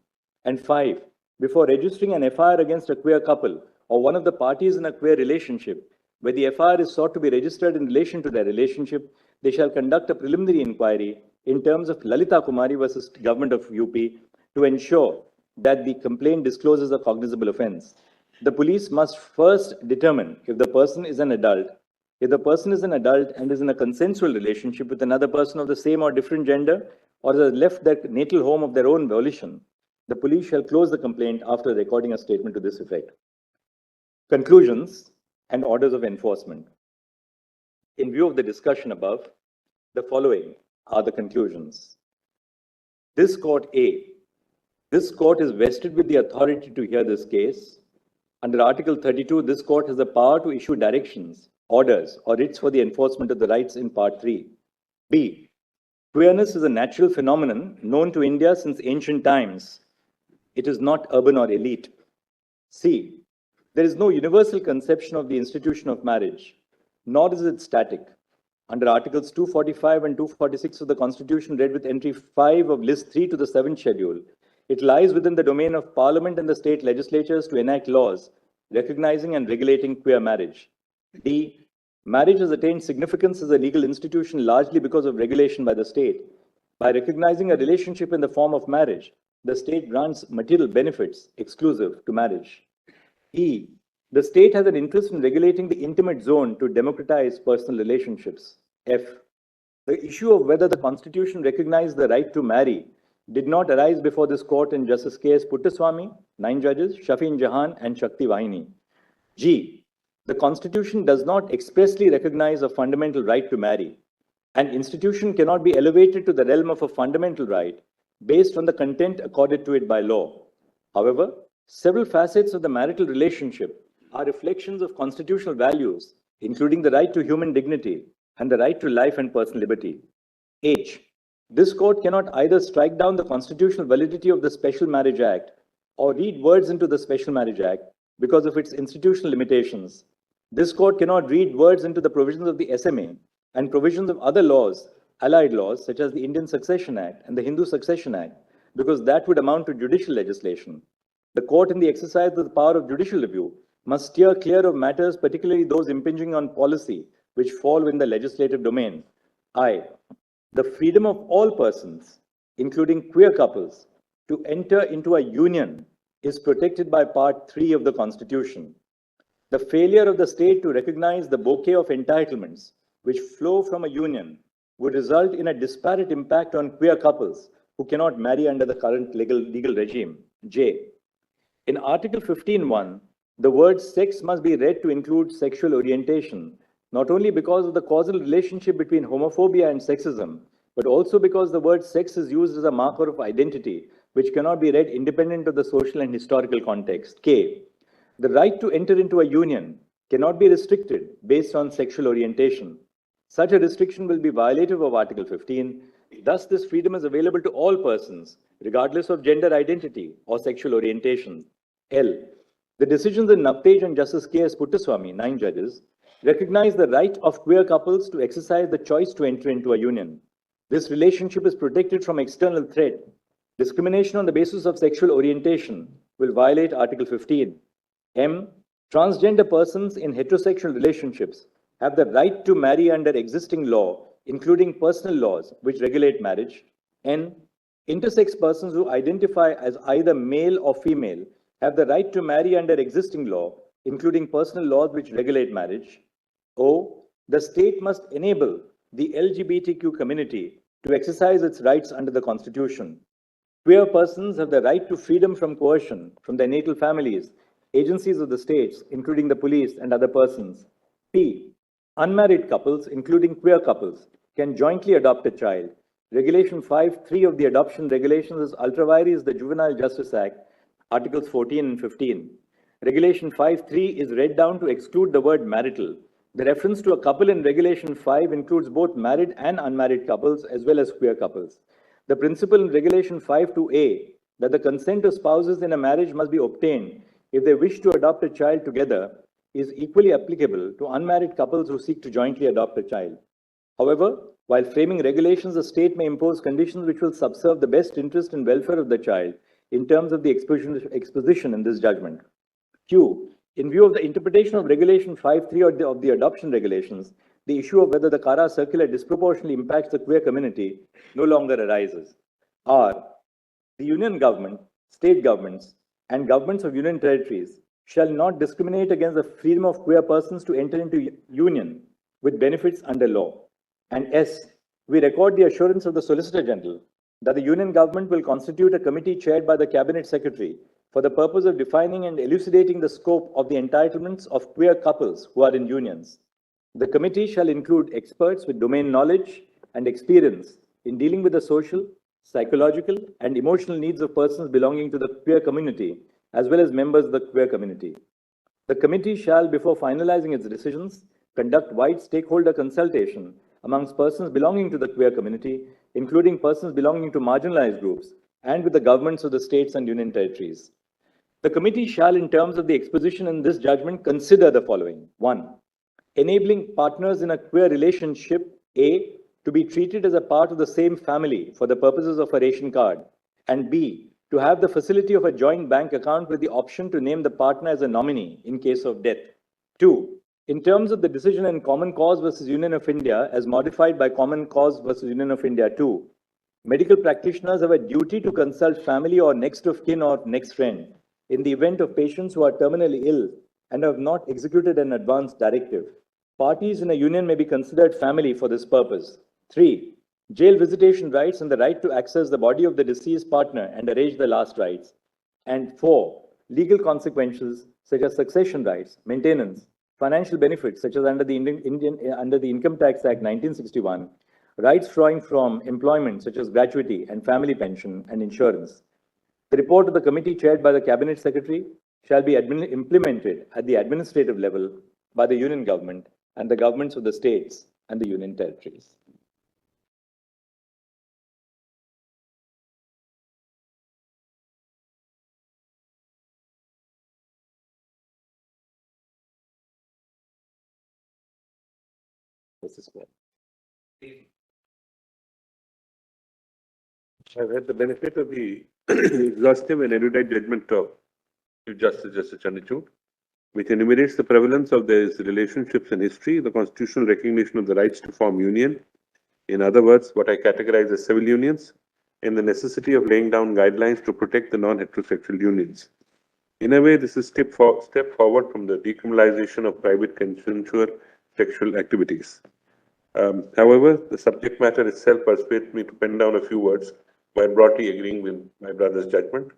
And 5. Before registering an FIR against a queer couple or one of the parties in a queer relationship, where the FIR is sought to be registered in relation to their relationship, they shall conduct a preliminary inquiry in terms of Lalita Kumari versus Government of UP to ensure that the complaint discloses a cognizable offense. The police must first determine if the person is an adult. If the person is an adult and is in a consensual relationship with another person of the same or different gender, or has left their natal home of their own volition, the police shall close the complaint after recording a statement to this effect. Conclusions and orders of enforcement. In view of the discussion above, the following are the conclusions. This court is vested with the authority to hear this case. Under Article 32, this court has the power to issue directions, orders, or writs for the enforcement of the rights in Part 3. B. Queerness is a natural phenomenon known to India since ancient times. It is not urban or elite. C. There is no universal conception of the institution of marriage, nor is it static. Under Articles 245 and 246 of the Constitution, read with entry 5 of List 3 to the 7th Schedule, it lies within the domain of Parliament and the state legislatures to enact laws recognizing and regulating queer marriage. D. Marriage has attained significance as a legal institution largely because of regulation by the state. By recognizing a relationship in the form of marriage, the state grants material benefits exclusive to marriage. E. The state has an interest in regulating the intimate zone to democratize personal relationships. F. The issue of whether the Constitution recognized the right to marry did not arise before this court in Justice K.S. Puttaswamy, 9 judges, Shafin Jahan, and Shakti Vahini. G. The Constitution does not expressly recognize a fundamental right to marry. An institution cannot be elevated to the realm of a fundamental right based on the content accorded to it by law. However, several facets of the marital relationship are reflections of constitutional values, including the right to human dignity and the right to life and personal liberty. H. This court cannot either strike down the constitutional validity of the Special Marriage Act or read words into the Special Marriage Act because of its institutional limitations. This court cannot read words into the provisions of the SMA and provisions of other laws, allied laws, such as the Indian Succession Act and the Hindu Succession Act, because that would amount to judicial legislation. The court, in the exercise of the power of judicial review, must steer clear of matters, particularly those impinging on policy, which fall in the legislative domain. I. The freedom of all persons, including queer couples, to enter into a union is protected by Part 3 of the Constitution. The failure of the state to recognize the bouquet of entitlements which flow from a union would result in a disparate impact on queer couples who cannot marry under the current legal regime. J. In Article 15.1, the word sex must be read to include sexual orientation, not only because of the causal relationship between homophobia and sexism, but also because the word sex is used as a marker of identity, which cannot be read independent of the social and historical context. K. The right to enter into a union cannot be restricted based on sexual orientation. Such a restriction will be violative of Article 15. Thus, this freedom is available to all persons, regardless of gender identity or sexual orientation. L. The decisions in Navtej and Justice K.S. Puttaswamy, 9 judges, recognize the right of queer couples to exercise the choice to enter into a union. This relationship is protected from external threat. Discrimination on the basis of sexual orientation will violate Article 15. M. Transgender persons in heterosexual relationships have the right to marry under existing law, including personal laws which regulate marriage. N. Intersex persons who identify as either male or female have the right to marry under existing law, including personal laws which regulate marriage. O. The state must enable the LGBTQ community to exercise its rights under the Constitution. Queer persons have the right to freedom from coercion from their natal families, agencies of the states, including the police and other persons. P. Unmarried couples, including queer couples, can jointly adopt a child. Regulation 5.3 of the adoption regulations is ultra vires the Juvenile Justice Act, Articles 14 and 15. Regulation 5.3 is read down to exclude the word marital. The reference to a couple in Regulation 5 includes both married and unmarried couples as well as queer couples. The principle in Regulation 5.2a that the consent of spouses in a marriage must be obtained if they wish to adopt a child together is equally applicable to unmarried couples who seek to jointly adopt a child. However, while framing regulations, the state may impose conditions which will subserve the best interest and welfare of the child in terms of the exposition in this judgment. Q. In view of the interpretation of Regulation 5.3 of the adoption regulations, the issue of whether the Kara circular disproportionately impacts the queer community no longer arises. R. The union government, state governments, and governments of union territories shall not discriminate against the freedom of queer persons to enter into union with benefits under law. And S. We record the assurance of the Solicitor General that the union government will constitute a committee chaired by the Cabinet Secretary for the purpose of defining and elucidating the scope of the entitlements of queer couples who are in unions. The committee shall include experts with domain knowledge and experience in dealing with the social, psychological, and emotional needs of persons belonging to the queer community, as well as members of the queer community. The committee shall, before finalizing its decisions, conduct wide stakeholder consultation amongst persons belonging to the queer community, including persons belonging to marginalized groups, and with the governments of the states and union territories. The committee shall, in terms of the exposition in this judgment, consider the following. 1. Enabling partners in a queer relationship, A, to be treated as a part of the same family for the purposes of a ration card, and B, to have the facility of a joint bank account with the option to name the partner as a nominee in case of death. 2. In terms of the decision in Common Cause versus Union of India, as modified by Common Cause versus Union of India 2, medical practitioners have a duty to consult family or next of kin or next friend in the event of patients who are terminally ill and have not executed an advance directive. Parties in a union may be considered family for this purpose. 3. Jail visitation rights and the right to access the body of the deceased partner and arrange the last rites. And 4. Legal consequences such as succession rights, maintenance, financial benefits such as under the Income Tax Act 1961, rights flowing from employment such as gratuity and family pension and insurance. The report of the committee chaired by the Cabinet Secretary shall be implemented at the administrative level by the union government and the governments of the states and the union territories. This is what. I've had the benefit of the exhaustive and erudite judgment of Chief Justice Chandrachud. which enumerates the prevalence of these relationships in history, the constitutional recognition of the rights to form union, in other words, what I categorize as civil unions, and the necessity of laying down guidelines to protect the non-heterosexual unions. In a way, this is a step forward from the decriminalization of private consensual sexual activities. However, the subject matter itself persuades me to pen down a few words while broadly agreeing with my brother's judgment.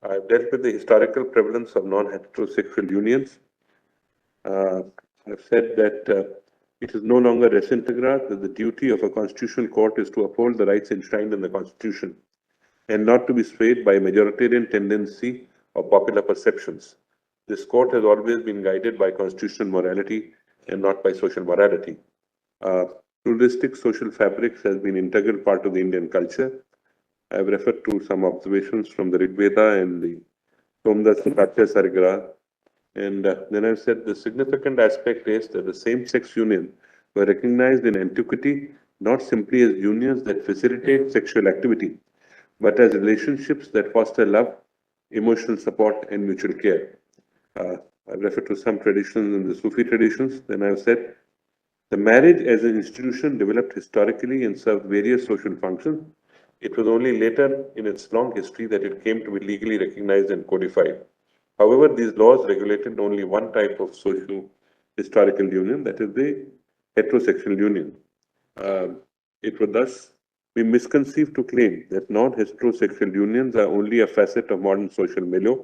I've dealt with the historical prevalence of non-heterosexual unions. I've said that it is no longer res integra, that the duty of a constitutional court is to uphold the rights enshrined in the Constitution and not to be swayed by a majoritarian tendency or popular perceptions. This court has always been guided by constitutional morality and not by social morality. Pluralistic social fabrics has been an integral part of the Indian culture. I have referred to some observations from the Rig Veda and the Somdas Satya Sarigra. And then I've said the significant aspect is that the same-sex union were recognized in antiquity not simply as unions that facilitate sexual activity, but as relationships that foster love, emotional support, and mutual care. I've referred to some traditions in the Sufi traditions. Then I've said the marriage as an institution developed historically and served various social functions. It was only later in its long history that it came to be legally recognized and codified. However, these laws regulated only one type of socio-historical union, that is the heterosexual union. It would thus be misconceived to claim that non-heterosexual unions are only a facet of modern social milieu.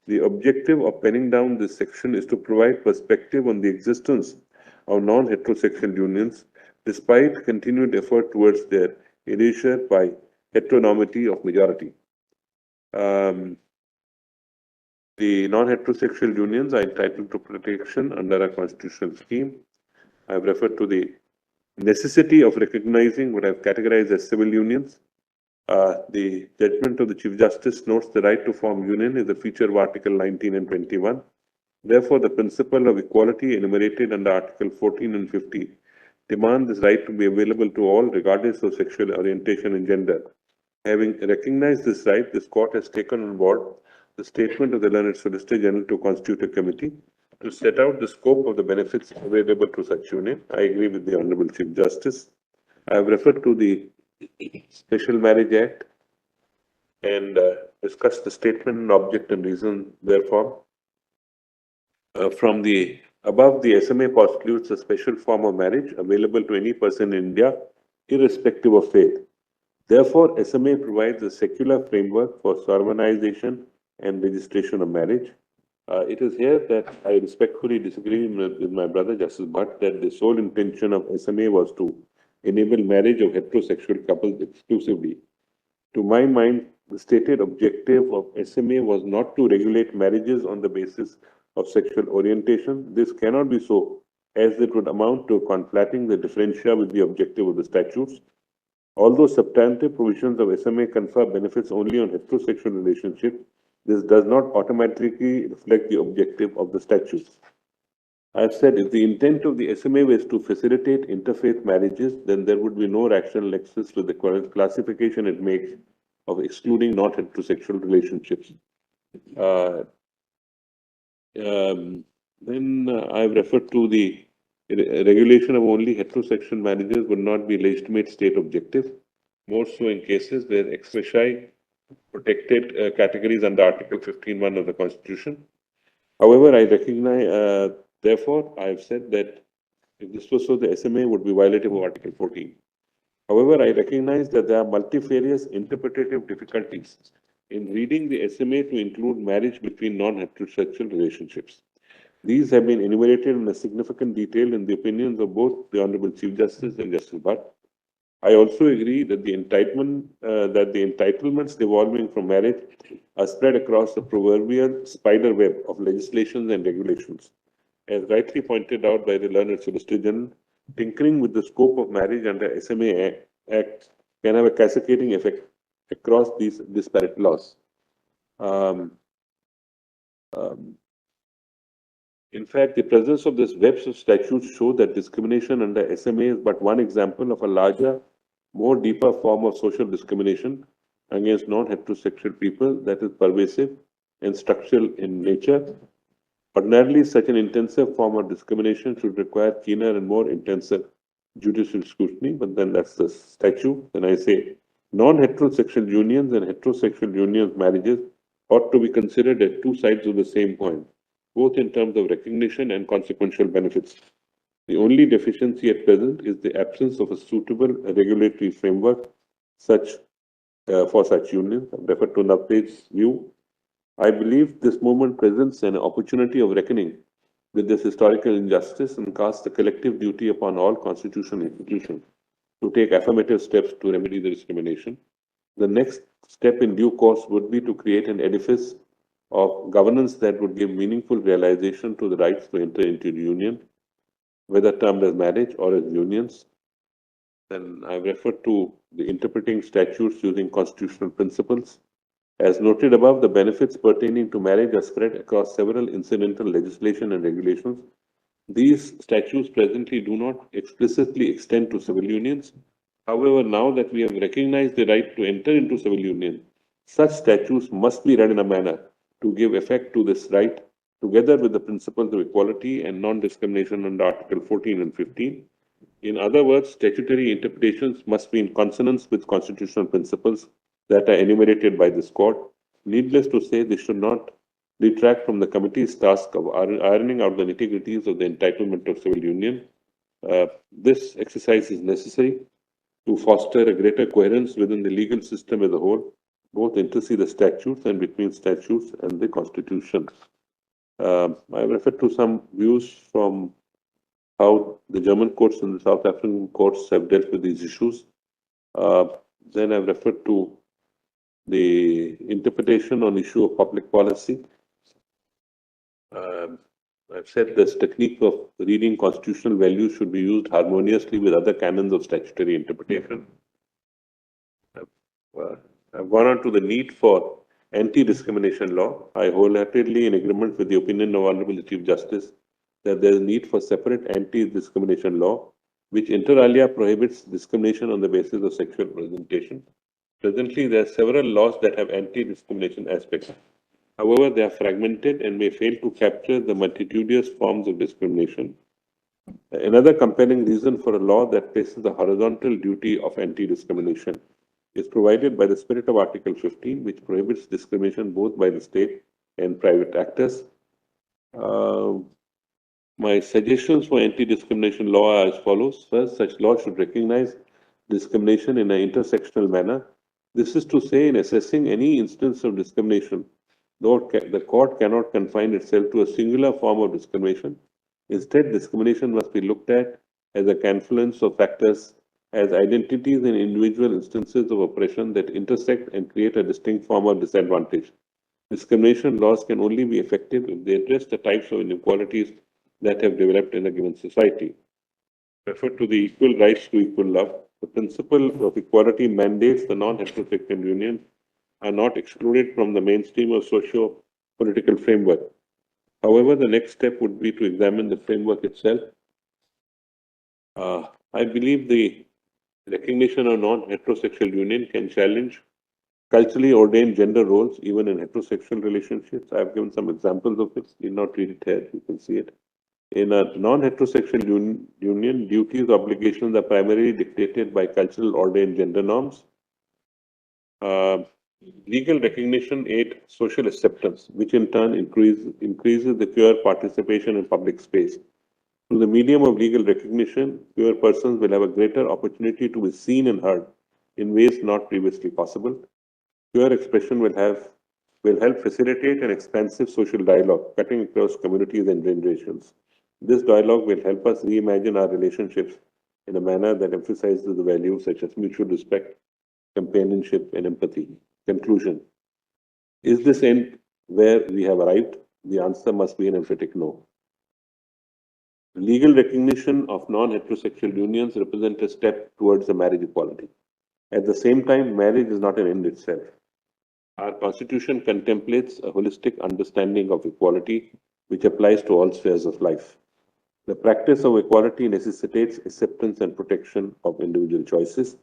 The objective of penning down this section is to provide perspective on the existence of non-heterosexual unions, despite continued effort towards their erasure by heteronormity of majority. The non-heterosexual unions are entitled to protection under a constitutional scheme. I have referred to the necessity of recognizing what I have categorized as civil unions. The judgment of the Chief Justice notes the right to form union is a feature of Article 19 and 21. Therefore, the principle of equality enumerated under Article 14 and 50 demand this right to be available to all regardless of sexual orientation and gender. Having recognized this right, this court has taken on board the statement of the learned Solicitor General to constitute a committee to set out the scope of the benefits available to such union. I agree with the Honorable Chief Justice. I have referred to the Special Marriage Act and discussed the statement and object and reason therefore. From the above, the SMA postulates a special form of marriage available to any person in India, irrespective of faith. Therefore, SMA provides a secular framework for solemnization and registration of marriage. It is here that I respectfully disagree with my brother Justice Bhat that the sole intention of SMA was to enable marriage of heterosexual couples exclusively. To my mind, the stated objective of SMA was not to regulate marriages on the basis of sexual orientation. This cannot be so, as it would amount to conflating the differentia with the objective of the statutes. Although substantive provisions of SMA confer benefits only on heterosexual relationships, this does not automatically reflect the objective of the statutes. I have said if the intent of the SMA was to facilitate interfaith marriages, then there would be no rational nexus with the classification it makes of excluding not heterosexual relationships. Then I've referred to the regulation of only heterosexual marriages would not be legitimate state objective, more so in cases where ex officio protected categories under Article 15(1) of the Constitution. However, I recognize, therefore, I have said that if this was so, the SMA would be violative of Article 14. However, I recognize that there are multifarious interpretative difficulties in reading the SMA to include marriage between non-heterosexual relationships. These have been enumerated in a significant detail in the opinions of both the Honorable Chief Justice and Justice Bhat. I also agree that the entitlements devolving from marriage are spread across the proverbial spider web of legislations and regulations. As rightly pointed out by the learned Solicitor General, tinkering with the scope of marriage under SMA Act can have a cascading effect across these disparate laws. In fact, the presence of this webs of statutes show that discrimination under SMA is but one example of a larger, more deeper form of social discrimination against non-heterosexual people that is pervasive and structural in nature. Ordinarily, such an intensive form of discrimination should require keener and more intensive judicial scrutiny, but then that's the statute. And I say non-heterosexual unions and heterosexual unions marriages ought to be considered as two sides of the same coin, both in terms of recognition and consequential benefits. The only deficiency at present is the absence of a suitable regulatory framework for such unions. I refer to Navtej's view. I believe this movement presents an opportunity of reckoning with this historical injustice and casts a collective duty upon all constitutional institutions to take affirmative steps to remedy the discrimination. The next step in due course would be to create an edifice of governance that would give meaningful realization to the rights to enter into the union, whether termed as marriage or as unions. Then I've referred to the interpreting statutes using constitutional principles. As noted above, the benefits pertaining to marriage are spread across several incidental legislation and regulations. These statutes presently do not explicitly extend to civil unions. However, now that we have recognized the right to enter into civil union, such statutes must be read in a manner to give effect to this right, together with the principles of equality and non-discrimination under Article 14 and 15. In other words, statutory interpretations must be in consonance with constitutional principles that are enumerated by this court. Needless to say, this should not detract from the committee's task of ironing out the nitty-gritties of the entitlement of civil union. This exercise is necessary to foster a greater coherence within the legal system as a whole, both intercede the statutes and between statutes and the constitution. I refer to some views from how the German courts and the South African courts have dealt with these issues. Then I've referred to the interpretation on issue of public policy. I've said this technique of reading constitutional values should be used harmoniously with other canons of statutory interpretation. I've gone on to the need for anti-discrimination law. I wholeheartedly in agreement with the opinion of Honorable Chief Justice that there is need for separate anti-discrimination law, which inter alia prohibits discrimination on the basis of sexual presentation. Presently, there are several laws that have anti-discrimination aspects. However, they are fragmented and may fail to capture the multitudinous forms of discrimination. Another compelling reason for a law that places the horizontal duty of anti-discrimination is provided by the spirit of Article 15, which prohibits discrimination both by the state and private actors. My suggestions for anti-discrimination law are as follows. First, such law should recognize discrimination in an intersectional manner. This is to say, in assessing any instance of discrimination, the court cannot confine itself to a singular form of discrimination. Instead, discrimination must be looked at as a confluence of factors, as identities in individual instances of oppression that intersect and create a distinct form of disadvantage. Discrimination laws can only be effective if they address the types of inequalities that have developed in a given society. Refer to the equal rights to equal love. The principle of equality mandates the non-heterosexual union are not excluded from the mainstream of socio-political framework. However, the next step would be to examine the framework itself. I believe the recognition of non-heterosexual union can challenge culturally ordained gender roles, even in heterosexual relationships. I have given some examples of it. Need not read it here. You can see it. In a non-heterosexual union, duties, obligations are primarily dictated by cultural ordained gender norms. Legal recognition aids social acceptance, which in turn increases the queer participation in public space. Through the medium of legal recognition, queer persons will have a greater opportunity to be seen and heard in ways not previously possible. Queer expression will help facilitate an expansive social dialogue cutting across communities and generations. This dialogue will help us reimagine our relationships in a manner that emphasizes the values such as mutual respect, companionship, and empathy. Conclusion. Is this end where we have arrived? The answer must be an emphatic no. Legal recognition of non-heterosexual unions represents a step towards the marriage equality. At the same time, marriage is not an end itself. Our Constitution contemplates a holistic understanding of equality, which applies to all spheres of life. The practice of equality necessitates acceptance and protection of individual choices.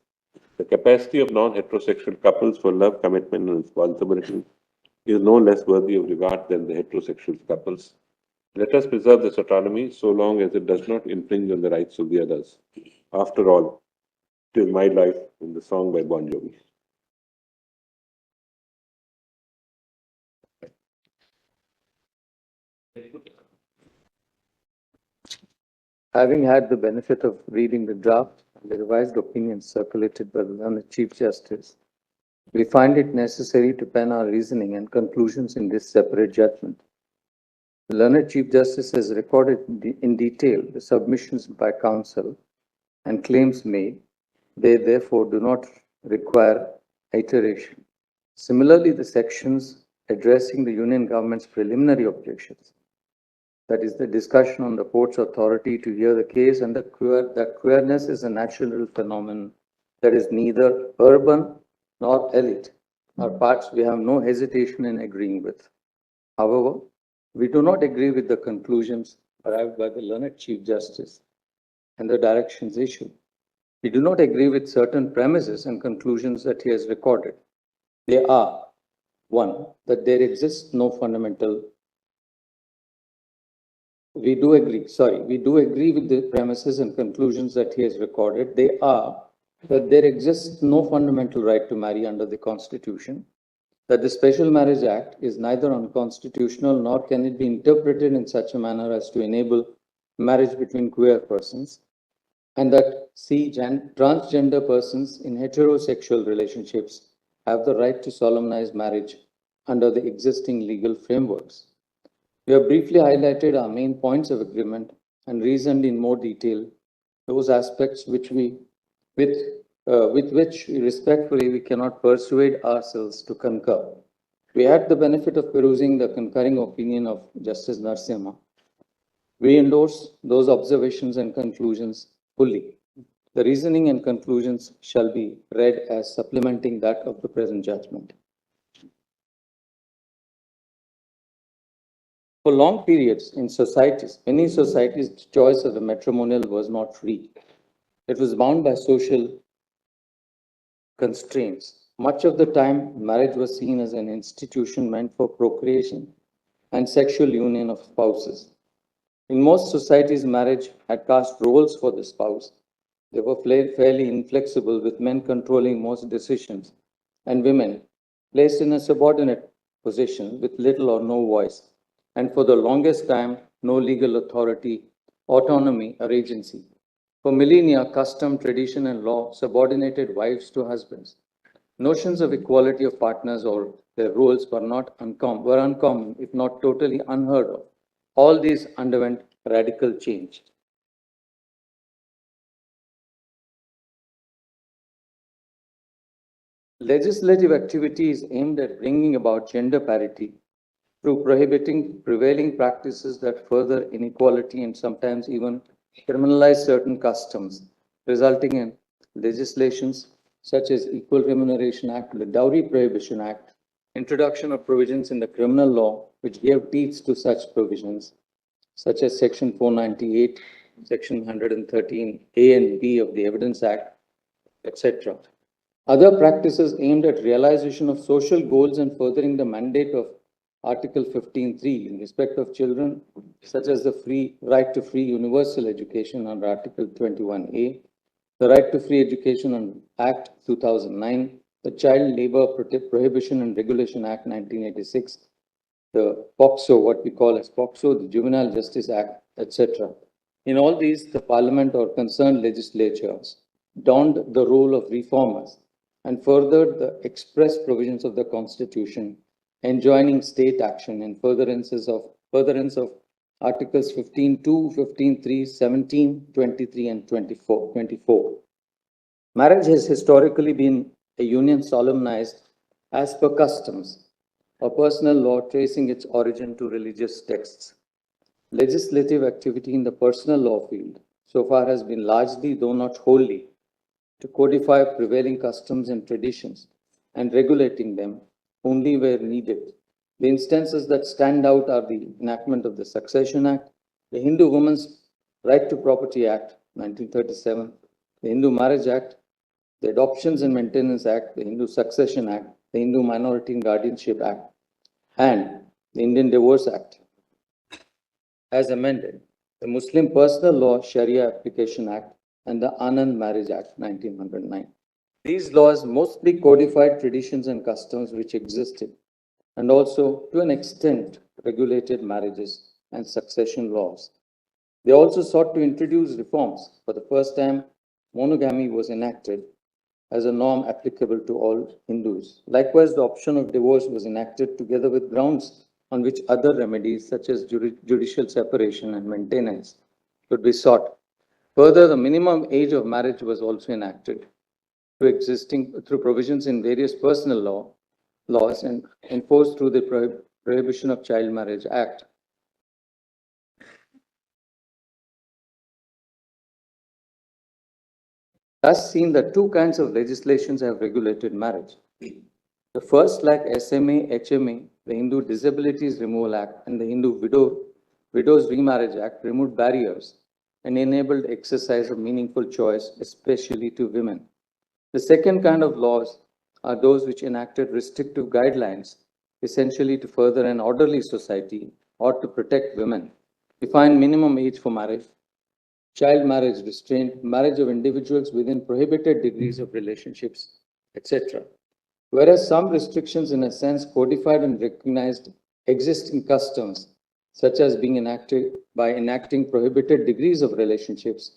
The capacity of non-heterosexual couples for love, commitment, and responsibility is no less worthy of regard than the heterosexual couples. Let us preserve this autonomy so long as it does not infringe on the rights of the others. After all, it is my life in the song by Bon Jovi. Having had the benefit of reading the draft and the revised opinions circulated by the learned Chief Justice, we find it necessary to pen our reasoning and conclusions in this separate judgment. The learned Chief Justice has recorded in detail the submissions by counsel and claims made. They therefore do not require iteration. Similarly, the sections addressing the Union government's preliminary objections, that is the discussion on the court's authority to hear the case and that queerness is a natural phenomenon that is neither urban nor elite, are parts we have no hesitation in agreeing with. However, we do not agree with the conclusions arrived by the learned Chief Justice and the directions issued. We do not agree with certain premises and conclusions that he has recorded. They are: one, that there exists no fundamental. We do agree with the premises and conclusions that he has recorded. They are that there exists no fundamental right to marry under the Constitution, that the Special Marriage Act is neither unconstitutional nor can it be interpreted in such a manner as to enable marriage between queer persons, and that transgender persons in heterosexual relationships have the right to solemnize marriage under the existing legal frameworks. We have briefly highlighted our main points of agreement and reasoned in more detail those aspects with which respectfully we cannot persuade ourselves to concur. We had the benefit of perusing the concurring opinion of Justice Narasimha. We endorse those observations and conclusions fully. The reasoning and conclusions shall be read as supplementing that of the present judgment. For long periods in many societies, the choice of the matrimonial was not free. It was bound by social constraints. Much of the time, marriage was seen as an institution meant for procreation and sexual union of spouses. In most societies, marriage had cast roles for the spouse. They were fairly inflexible, with men controlling most decisions and women placed in a subordinate position with little or no voice, and for the longest time, no legal authority, autonomy, or agency. For millennia, custom, tradition, and law subordinated wives to husbands. Notions of equality of partners or their roles were uncommon, if not totally unheard of. All these underwent radical change. Legislative activity is aimed at bringing about gender parity through prohibiting prevailing practices that further inequality and sometimes even criminalize certain customs, resulting in legislations such as Equal Remuneration Act, the Dowry Prohibition Act, introduction of provisions in the criminal law which gave teeth to such provisions, such as Section 498, Section 113A and B of the Evidence Act, etc. Other practices aimed at realization of social goals and furthering the mandate of Article 15.3 in respect of children, such as the right to free universal education under Article 21A, the Right to Free Education under Act 2009, the Child Labor Prohibition and Regulation Act 1986, the POCSO, what we call as POCSO, the Juvenile Justice Act, etc. In all these, the Parliament or concerned legislatures donned the role of reformers and furthered the express provisions of the Constitution, enjoining state action in furtherance of Articles 15.2, 15.3, 17, 23, and 24. Marriage has historically been a union solemnized as per customs, a personal law tracing its origin to religious texts. Legislative activity in the personal law field so far has been largely, though not wholly, to codify prevailing customs and traditions and regulating them only where needed. The instances that stand out are the enactment of the Succession Act, the Hindu Women's Right to Property Act, 1937, the Hindu Marriage Act, the Adoptions and Maintenance Act, the Hindu Succession Act, the Hindu Minority and Guardianship Act, and the Indian Divorce Act. as amended, the Muslim Personal Law Sharia Application Act and the Anand Marriage Act 1909. These laws mostly codified traditions and customs which existed and also, to an extent, regulated marriages and succession laws. They also sought to introduce reforms. For the first time, monogamy was enacted as a norm applicable to all Hindus. Likewise, the option of divorce was enacted together with grounds on which other remedies such as judicial separation and maintenance could be sought. Further, the minimum age of marriage was also enacted through provisions in various personal laws and enforced through the Prohibition of Child Marriage Act. Thus seen that two kinds of legislations have regulated marriage. The first, like SMA, HMA, the Hindu Disabilities Removal Act and the Hindu Widows Remarriage Act removed barriers and enabled exercise of meaningful choice, especially to women. The second kind of laws are those which enacted restrictive guidelines, essentially to further an orderly society or to protect women, define minimum age for marriage, child marriage restraint, marriage of individuals within prohibited degrees of relationships, etc. Whereas some restrictions, in a sense, codified and recognized existing customs, such as being enacted by enacting prohibited degrees of relationships,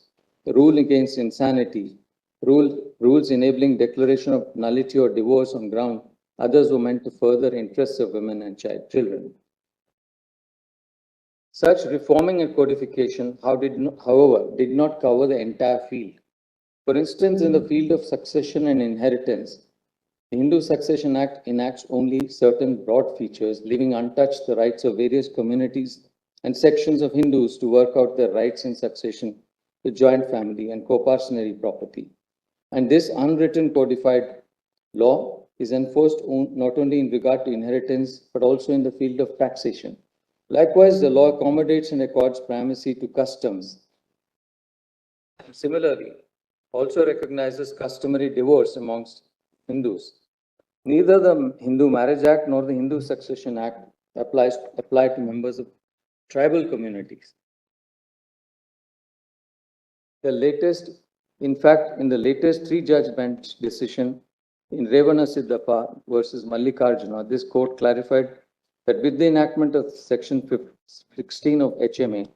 the rule against insanity, rules enabling declaration of nullity or divorce on ground, others were meant to further interests of women and children. Such reforming and codification, however, did not cover the entire field. For instance, in the field of succession and inheritance, the Hindu Succession Act enacts only certain broad features, leaving untouched the rights of various communities and sections of Hindus to work out their rights in succession to joint family and co-parcenary property. And this unwritten codified law is enforced not only in regard to inheritance, but also in the field of taxation. Likewise, the law accommodates and accords primacy to customs. Similarly, also recognizes customary divorce amongst Hindus. Neither the Hindu Marriage Act nor the Hindu Succession Act apply to members of tribal communities. In fact, in the latest 3-judgment decision in Revana Siddhappa versus Mallikarjuna, this court clarified that with the enactment of Section 16 of HMA,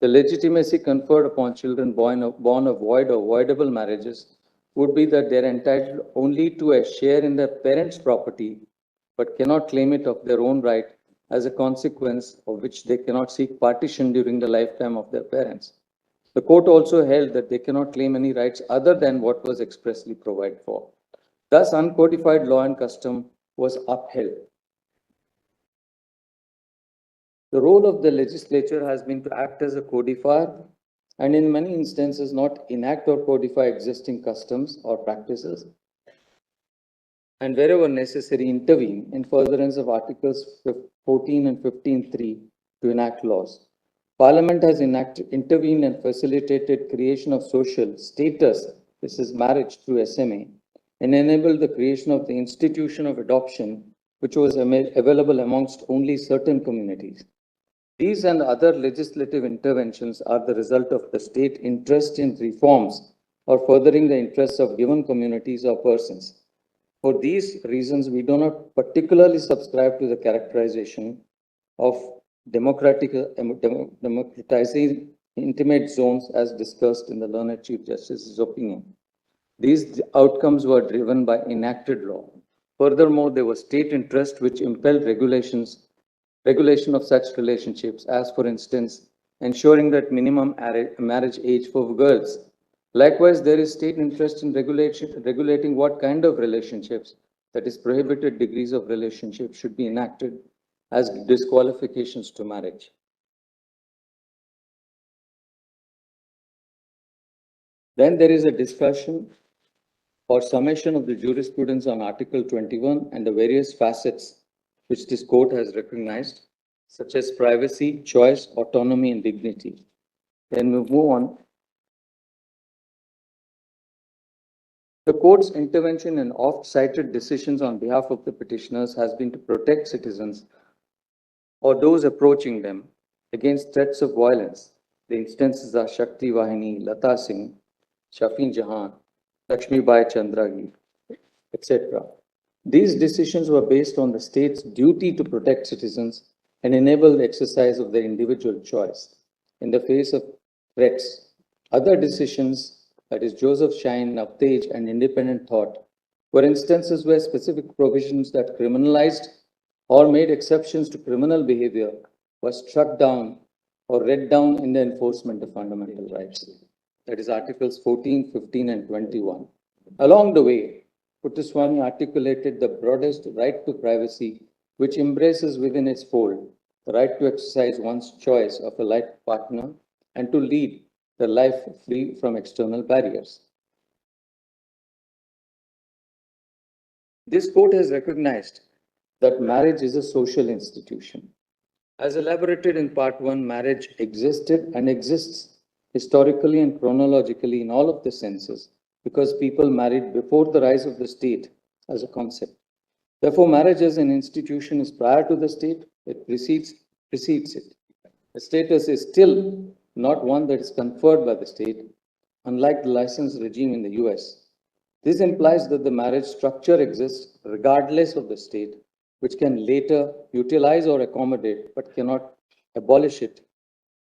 the legitimacy conferred upon children born of void or voidable marriages would be that they are entitled only to a share in their parents' property, but cannot claim it of their own right, as a consequence of which they cannot seek partition during the lifetime of their parents. The court also held that they cannot claim any rights other than what was expressly provided for. Thus, uncodified law and custom was upheld. The role of the legislature has been to act as a codifier and in many instances not enact or codify existing customs or practices, and wherever necessary intervene in furtherance of Articles 14 and 15(3) to enact laws. Parliament has intervened and facilitated creation of social status, this is marriage through SMA, and enabled the creation of the institution of adoption, which was available amongst only certain communities. These and other legislative interventions are the result of the state interest in reforms or furthering the interests of given communities or persons. For these reasons, we do not particularly subscribe to the characterization of democratizing intimate zones as discussed in the learned Chief Justice's opinion. These outcomes were driven by enacted law. Furthermore, there was state interest which impelled regulation of such relationships, as for instance, ensuring that minimum marriage age for girls. Likewise, there is state interest in regulating what kind of relationships, that is, prohibited degrees of relationship, should be enacted as disqualifications to marriage. Then there is a discussion or summation of the jurisprudence on Article 21 and the various facets which this court has recognized, such as privacy, choice, autonomy, and dignity. Then we move on. The court's intervention in oft-cited decisions on behalf of the petitioners has been to protect citizens or those approaching them against threats of violence. The instances are Shakti Vahini, Lata Singh, Shafin Jahan, Lakshmi Bai Chandragi, etc. These decisions were based on the state's duty to protect citizens and enable the exercise of their individual choice in the face of threats. Other decisions, that is Joseph Shine, Navtej, and Independent Thought, were instances where specific provisions that criminalized or made exceptions to criminal behavior were struck down or read down in the enforcement of fundamental rights. That is Articles 14, 15, and 21. Along the way, Puttaswamy articulated the broadest right to privacy, which embraces within its fold the right to exercise one's choice of a life partner and to lead the life free from external barriers. This court has recognized that marriage is a social institution. As elaborated in Part 1, marriage existed and exists historically and chronologically in all of the senses because people married before the rise of the state as a concept. Therefore, marriage as an institution is prior to the state, it precedes it. The status is still not one that is conferred by the state, unlike the license regime in the US. This implies that the marriage structure exists regardless of the state, which can later utilize or accommodate but cannot abolish it.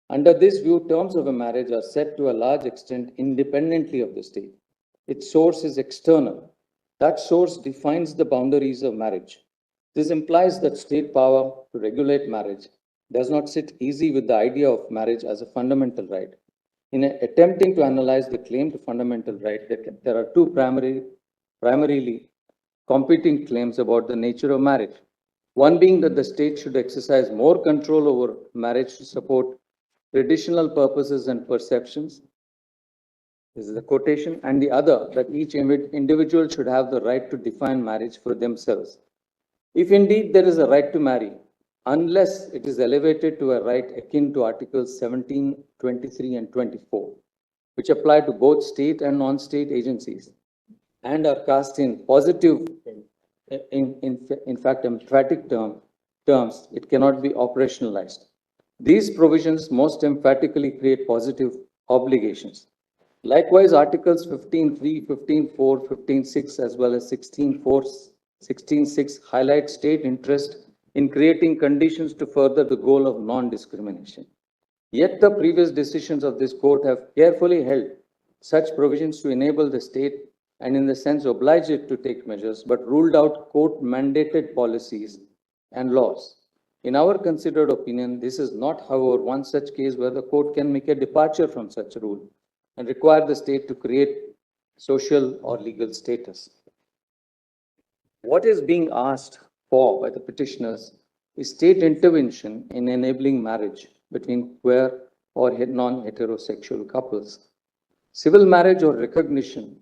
Under this view, terms of a marriage are set to a large extent independently of the state. Its source is external. That source defines the boundaries of marriage. This implies that state power to regulate marriage does not sit easy with the idea of marriage as a fundamental right. In attempting to analyze the claim to fundamental right, there are two primarily competing claims about the nature of marriage. One being that the state should exercise more control over marriage to support traditional purposes and perceptions. This is the quotation. And the other, that each individual should have the right to define marriage for themselves. If indeed there is a right to marry, unless it is elevated to a right akin to Articles 17, 23, and 24, which apply to both state and non-state agencies, and are cast in positive, in fact, emphatic terms, it cannot be operationalized. These provisions most emphatically create positive obligations. Likewise, Articles 15.3, 15.4, 15.6, as well as 16.4, 16.6 highlight state interest in creating conditions to further the goal of non-discrimination. Yet the previous decisions of this court have carefully held such provisions to enable the state and in the sense oblige it to take measures, but ruled out court-mandated policies and laws. In our considered opinion, this is not, however, one such case where the court can make a departure from such a rule and require the state to create social or legal status. What is being asked for by the petitioners is state intervention in enabling marriage between queer or non-heterosexual couples. Civil marriage or recognition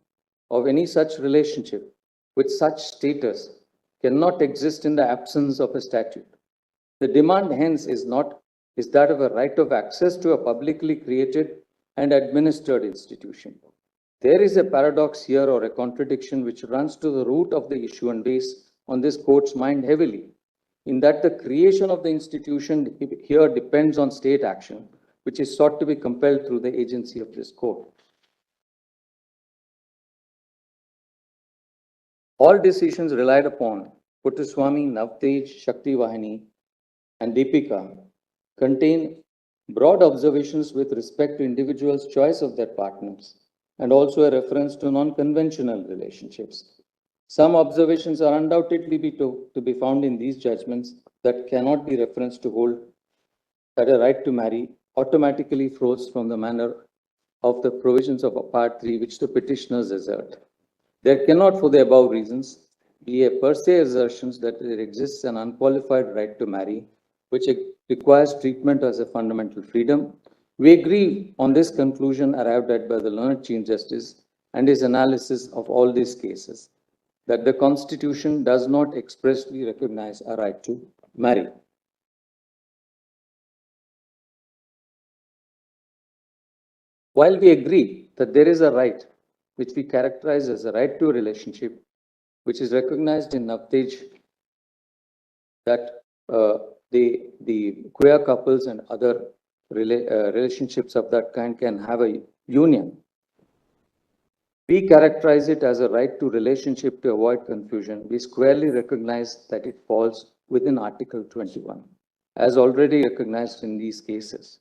of any such relationship with such status cannot exist in the absence of a statute. The demand hence is that of a right of access to a publicly created and administered institution. There is a paradox here or a contradiction which runs to the root of the issue and weighs on this court's mind heavily, in that the creation of the institution here depends on state action, which is sought to be compelled through the agency of this court. All decisions relied upon Puttaswamy, Navtej, Shakti Vahini, and Deepika contain broad observations with respect to individuals' choice of their partners and also a reference to non-conventional relationships. Some observations are undoubtedly to be found in these judgments that cannot be referenced to hold that a right to marry automatically flows from the manner of the provisions of Part 3 which the petitioners assert. There cannot, for the above reasons, be a per se assertion that there exists an unqualified right to marry, which requires treatment as a fundamental freedom. We agree on this conclusion arrived at by the learned Chief Justice and his analysis of all these cases, that the Constitution does not expressly recognize a right to marry. While we agree that there is a right which we characterize as a right to a relationship, which is recognized in Navtej, that the queer couples and other relationships of that kind can have a union. We characterize it as a right to relationship to avoid confusion. We squarely recognize that it falls within Article 21, as already recognized in these cases.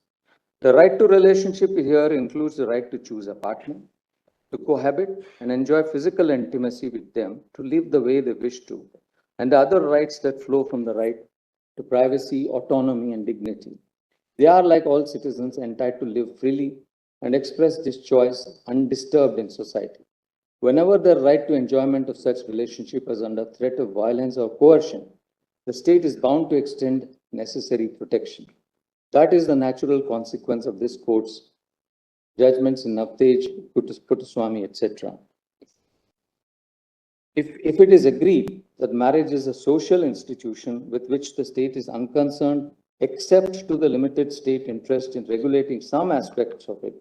The right to relationship here includes the right to choose a partner, to cohabit and enjoy physical intimacy with them, to live the way they wish to, and the other rights that flow from the right to privacy, autonomy, and dignity. They are, like all citizens, entitled to live freely and express this choice undisturbed in society. Whenever the right to enjoyment of such relationship is under threat of violence or coercion, the state is bound to extend necessary protection. That is the natural consequence of this court's judgments in Navtej, Puttaswamy, etc. If it is agreed that marriage is a social institution with which the state is unconcerned, except to the limited state interest in regulating some aspects of it,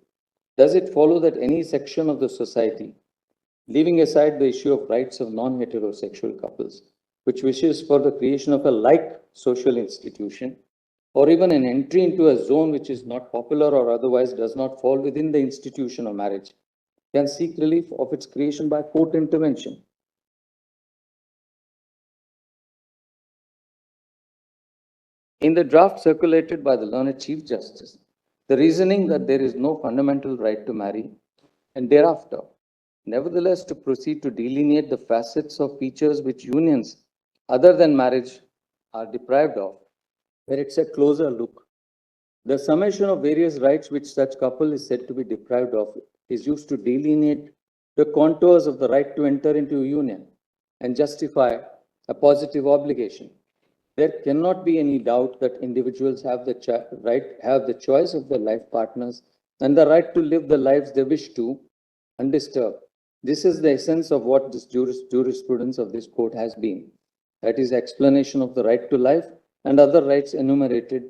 does it follow that any section of the society, leaving aside the issue of rights of non-heterosexual couples, which wishes for the creation of a like social institution, or even an entry into a zone which is not popular or otherwise does not fall within the institution of marriage, can seek relief of its creation by court intervention? In the draft circulated by the learned Chief Justice, the reasoning that there is no fundamental right to marry and thereafter, nevertheless, to proceed to delineate the facets of features which unions other than marriage are deprived of, where it's a closer look. The summation of various rights which such couple is said to be deprived of is used to delineate the contours of the right to enter into a union and justify a positive obligation. There cannot be any doubt that individuals have the choice of their life partners and the right to live the lives they wish to, undisturbed. This is the essence of what this jurisprudence of this court has been. That is, explanation of the right to life and other rights enumerated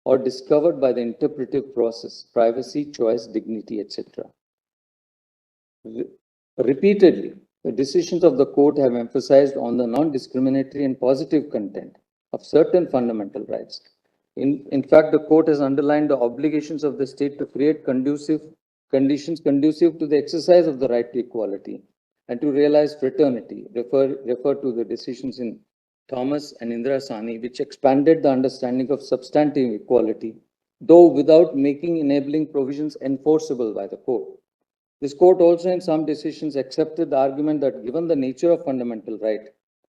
or discovered by the interpretive process, privacy, choice, dignity, etc. Repeatedly, the decisions of the court have emphasized on the non-discriminatory and positive content of certain fundamental rights. In fact, the court has underlined the obligations of the state to create conditions conducive to the exercise of the right to equality and to realize fraternity. Refer to the decisions in Thomas and Indira Sani, which expanded the understanding of substantive equality, though without making enabling provisions enforceable by the court. This court also in some decisions accepted the argument that given the nature of fundamental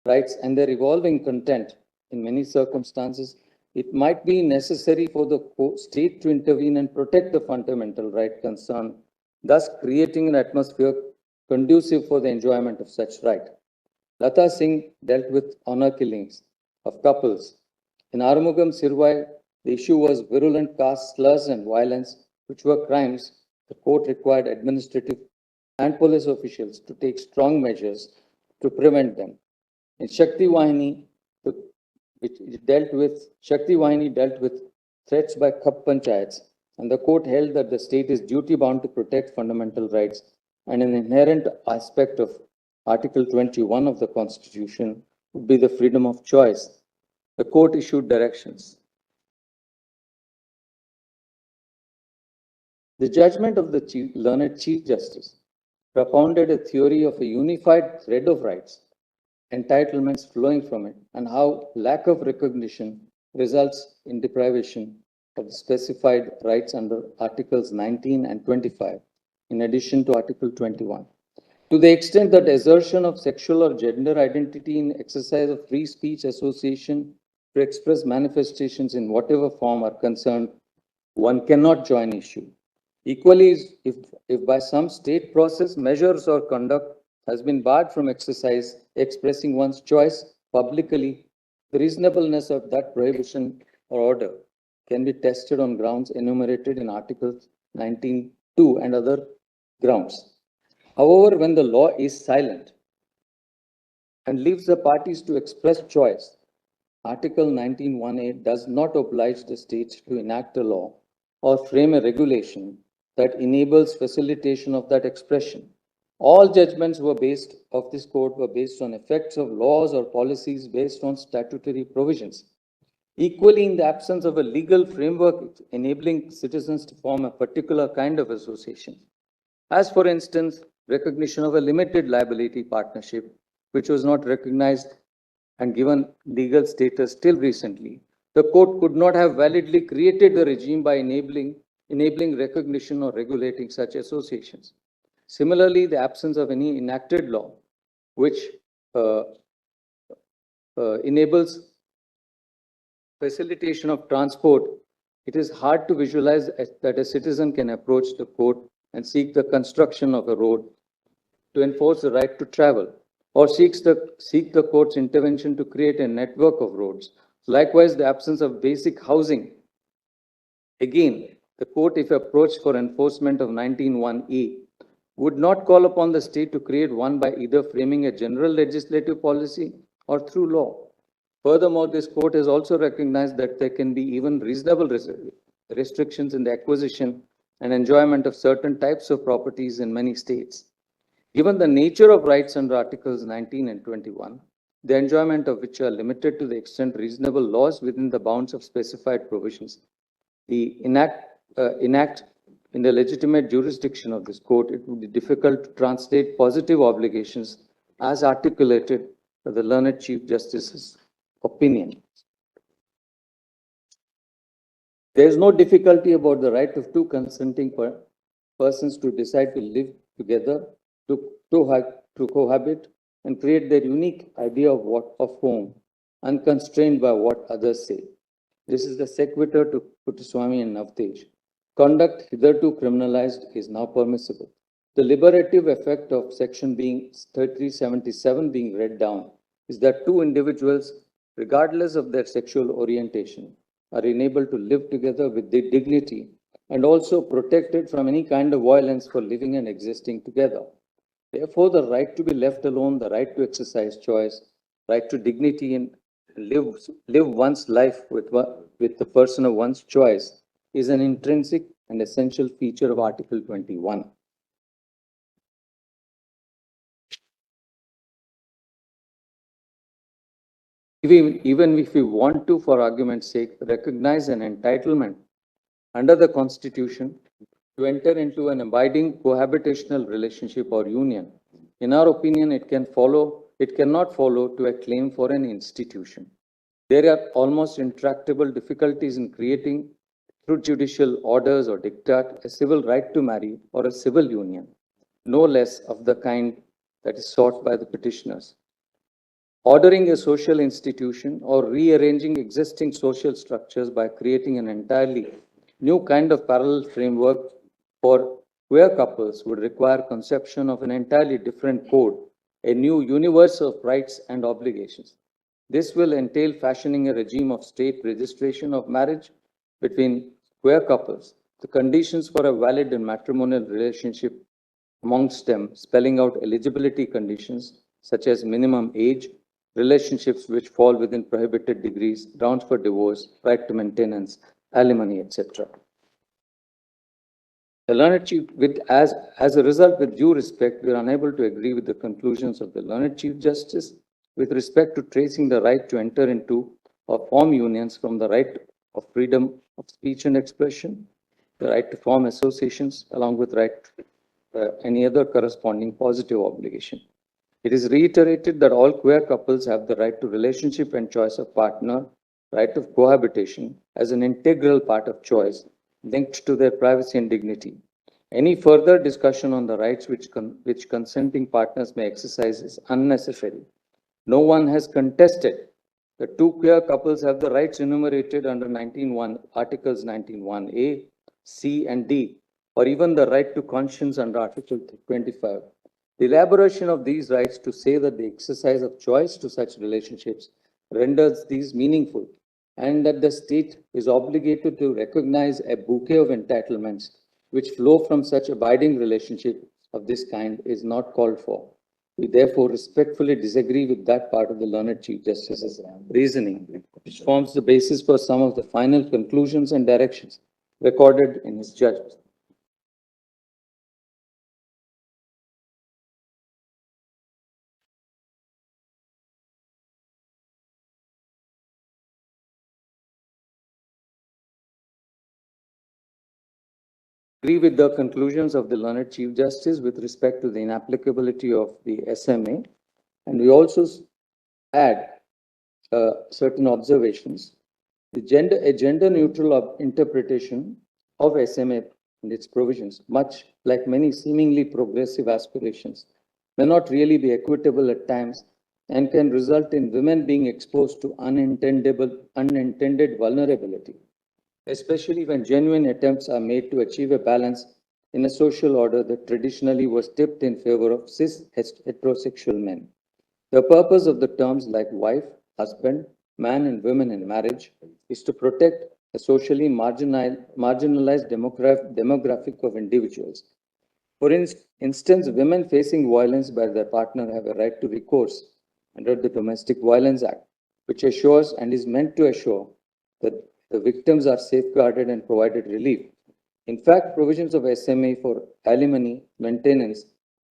rights and their evolving content, in many circumstances, it might be necessary for the state to intervene and protect the fundamental right concerned, thus creating an atmosphere conducive for the enjoyment of such right. Lata Singh dealt with honor killings of couples. In Arumugam Sirvai, the issue was virulent caste slurs and violence, which were crimes. The court required administrative and police officials to take strong measures to prevent them. In Shakti Wahini, Shakti Wahini dealt with threats by Khap Panchayats, and the court held that the state is duty bound to protect fundamental rights, and an inherent aspect of Article 21 of the Constitution would be the freedom of choice. The court issued directions. The judgment of the learned Chief Justice propounded a theory of a unified thread of rights, entitlements flowing from it, and how lack of recognition results in deprivation of the specified rights under Articles 19 and 25, in addition to Article 21. To the extent that assertion of sexual or gender identity in exercise of free speech, association, to express manifestations in whatever form are concerned, one cannot join issue. Equally, if by some state process, measures or conduct has been barred from expressing one's choice publicly, the reasonableness of that prohibition or order can be tested on grounds enumerated in Articles 19(2) and other grounds. However, when the law is silent and leaves the parties to express choice, Article 19(1)(a) does not oblige the states to enact a law or frame a regulation that enables facilitation of that expression. All judgments of this court were based on effects of laws or policies based on statutory provisions. Equally, in the absence of a legal framework enabling citizens to form a particular kind of association, as for instance, recognition of a limited liability partnership, which was not recognized and given legal status till recently, the court could not have validly created the regime by enabling recognition or regulating such associations. Similarly, the absence of any enacted law which uh, enables facilitation of transport, it is hard to visualize that a citizen can approach the court and seek the construction of a road to enforce the right to travel, or seek the court's intervention to create a network of roads. Likewise, the absence of basic housing. Again, the court, if approached for enforcement of 19(1)(a), would not call upon the state to create one by either framing a general legislative policy or through law. Furthermore, this court has also recognized that there can be even reasonable restrictions in the acquisition and enjoyment of certain types of properties in many states. Given the nature of rights under Articles 19 and 21, the enjoyment of which are limited to the extent reasonable laws within the bounds of specified provisions, the enact in the legitimate jurisdiction of this court, it would be difficult to translate positive obligations as articulated by the learned Chief Justice's opinion. There is no difficulty about the right of two consenting persons to decide to live together, to cohabit, and create their unique idea of home, unconstrained by what others say. This is the sequitur to Puttaswamy and Navtej. Conduct hitherto criminalized is now permissible. The liberative effect of section 377 being read down is that two individuals, regardless of their sexual orientation, are enabled to live together with dignity and also protected from any kind of violence for living and existing together. Therefore, the right to be left alone, the right to exercise choice, right to dignity and live one's life with the person of one's choice is an intrinsic and essential feature of Article 21. Even if we want to, for argument's sake, recognize an entitlement under the Constitution to enter into an abiding cohabitational relationship or union, in our opinion, it cannot follow to a claim for an institution. There are almost intractable difficulties in creating, through judicial orders or diktat, a civil right to marry or a civil union, no less of the kind that is sought by the petitioners. Ordering a social institution or rearranging existing social structures by creating an entirely new kind of parallel framework for queer couples would require conception of an entirely different code, a new universe of rights and obligations. This will entail fashioning a regime of state registration of marriage between queer couples, the conditions for a valid and matrimonial relationship amongst them, spelling out eligibility conditions such as minimum age, relationships which fall within prohibited degrees, grounds for divorce, right to maintenance, alimony, etc. The learned chief, as a result, with due respect, we are unable to agree with the conclusions of the learned Chief Justice with respect to tracing the right to enter into or form unions from the right of freedom of speech and expression, the right to form associations, along with right any other corresponding positive obligation. It is reiterated that all queer couples have the right to relationship and choice of partner, right of cohabitation as an integral part of choice linked to their privacy and dignity. Any further discussion on the rights which consenting partners may exercise is unnecessary. No one has contested that two queer couples have the rights enumerated under Articles 19(1)(a), C, and D, or even the right to conscience under Article 25. The elaboration of these rights to say that the exercise of choice to such relationships renders these meaningful and that the state is obligated to recognize a bouquet of entitlements which flow from such abiding relationship of this kind is not called for. We therefore respectfully disagree with that part of the learned Chief Justice's reasoning, which forms the basis for some of the final conclusions and directions recorded in his judgment. agree with the conclusions of the learned Chief Justice with respect to the inapplicability of the SMA, and we also add certain observations. A gender neutral interpretation of SMA and its provisions, much like many seemingly progressive aspirations, may not really be equitable at times and can result in women being exposed to unintended vulnerability, especially when genuine attempts are made to achieve a balance in a social order that traditionally was tipped in favor of cis heterosexual men. The purpose of the terms like wife, husband, man, and women in marriage is to protect a socially marginalized demographic of individuals. For instance, women facing violence by their partner have a right to recourse under the Domestic Violence Act, which assures and is meant to assure that the victims are safeguarded and provided relief. In fact, provisions of SMA for alimony maintenance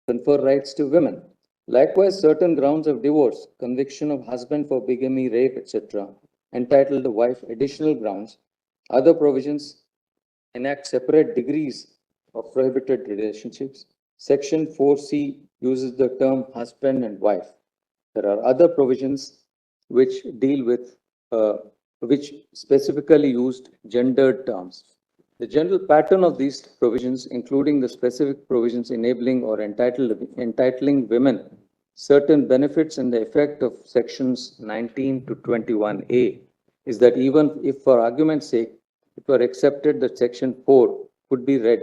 confer rights to women. Likewise, certain grounds of divorce, conviction of husband for bigamy, rape, etc., entitle the wife additional grounds. Other provisions enact separate degrees of prohibited relationships. Section 4C uses the term husband and wife. There are other provisions which deal with, which specifically used gendered terms. The general pattern of these provisions, including the specific provisions enabling or entitling women certain benefits and the effect of sections 19 to 21A, is that even if for argument's sake, it were accepted that section 4 could be read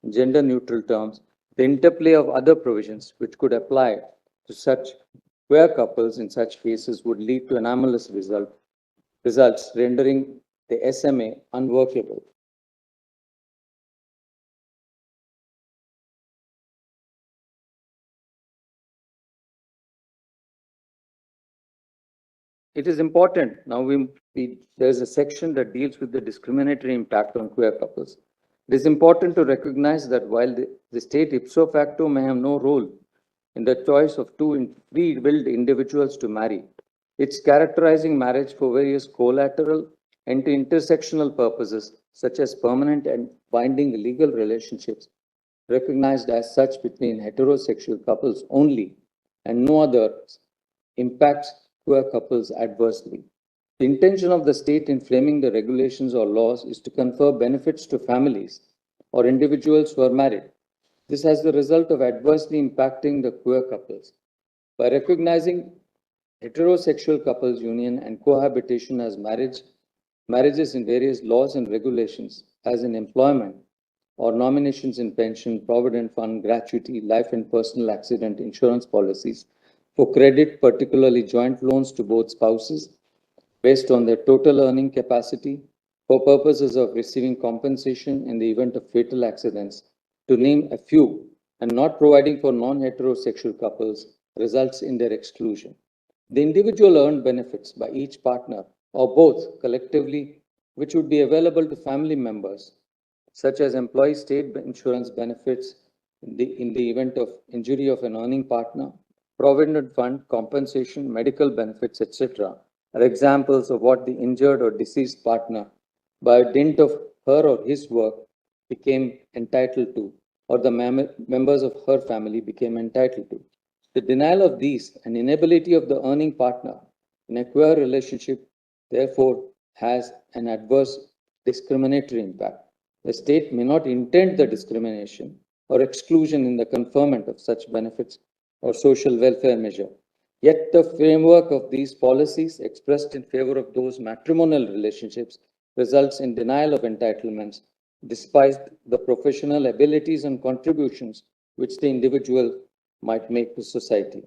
in gender neutral terms, the interplay of other provisions which could apply to such queer couples in such cases would lead to anomalous results, rendering the SMA unworkable. It is important. Now, there's a section that deals with the discriminatory impact on queer couples. It is important to recognize that while the state ipso facto may have no role in the choice of two free-willed individuals to marry, it's characterizing marriage for various collateral and intersectional purposes, such as permanent and binding legal relationships, recognized as such between heterosexual couples only, and no other impacts queer couples adversely. The intention of the state in framing the regulations or laws is to confer benefits to families or individuals who are married. This has the result of adversely impacting the queer couples. By recognizing heterosexual couples union and cohabitation as marriages in various laws and regulations, as in employment or nominations in pension, provident fund, gratuity, life and personal accident insurance policies, for credit, particularly joint loans to both spouses, based on their total earning capacity, for purposes of receiving compensation in the event of fatal accidents, to name a few, and not providing for non-heterosexual couples results in their exclusion. The individual earned benefits by each partner or both collectively, which would be available to family members, such as employee state insurance benefits in the event of injury of an earning partner, provident fund, compensation, medical benefits, etc., are examples of what the injured or deceased partner, by dint of her or his work, became entitled to, or the members of her family became entitled to. The denial of these and inability of the earning partner in a queer relationship, therefore, has an adverse discriminatory impact. The state may not intend the discrimination or exclusion in the conferment of such benefits or social welfare measure. Yet the framework of these policies expressed in favor of those matrimonial relationships results in denial of entitlements despite the professional abilities and contributions which the individual might make to society.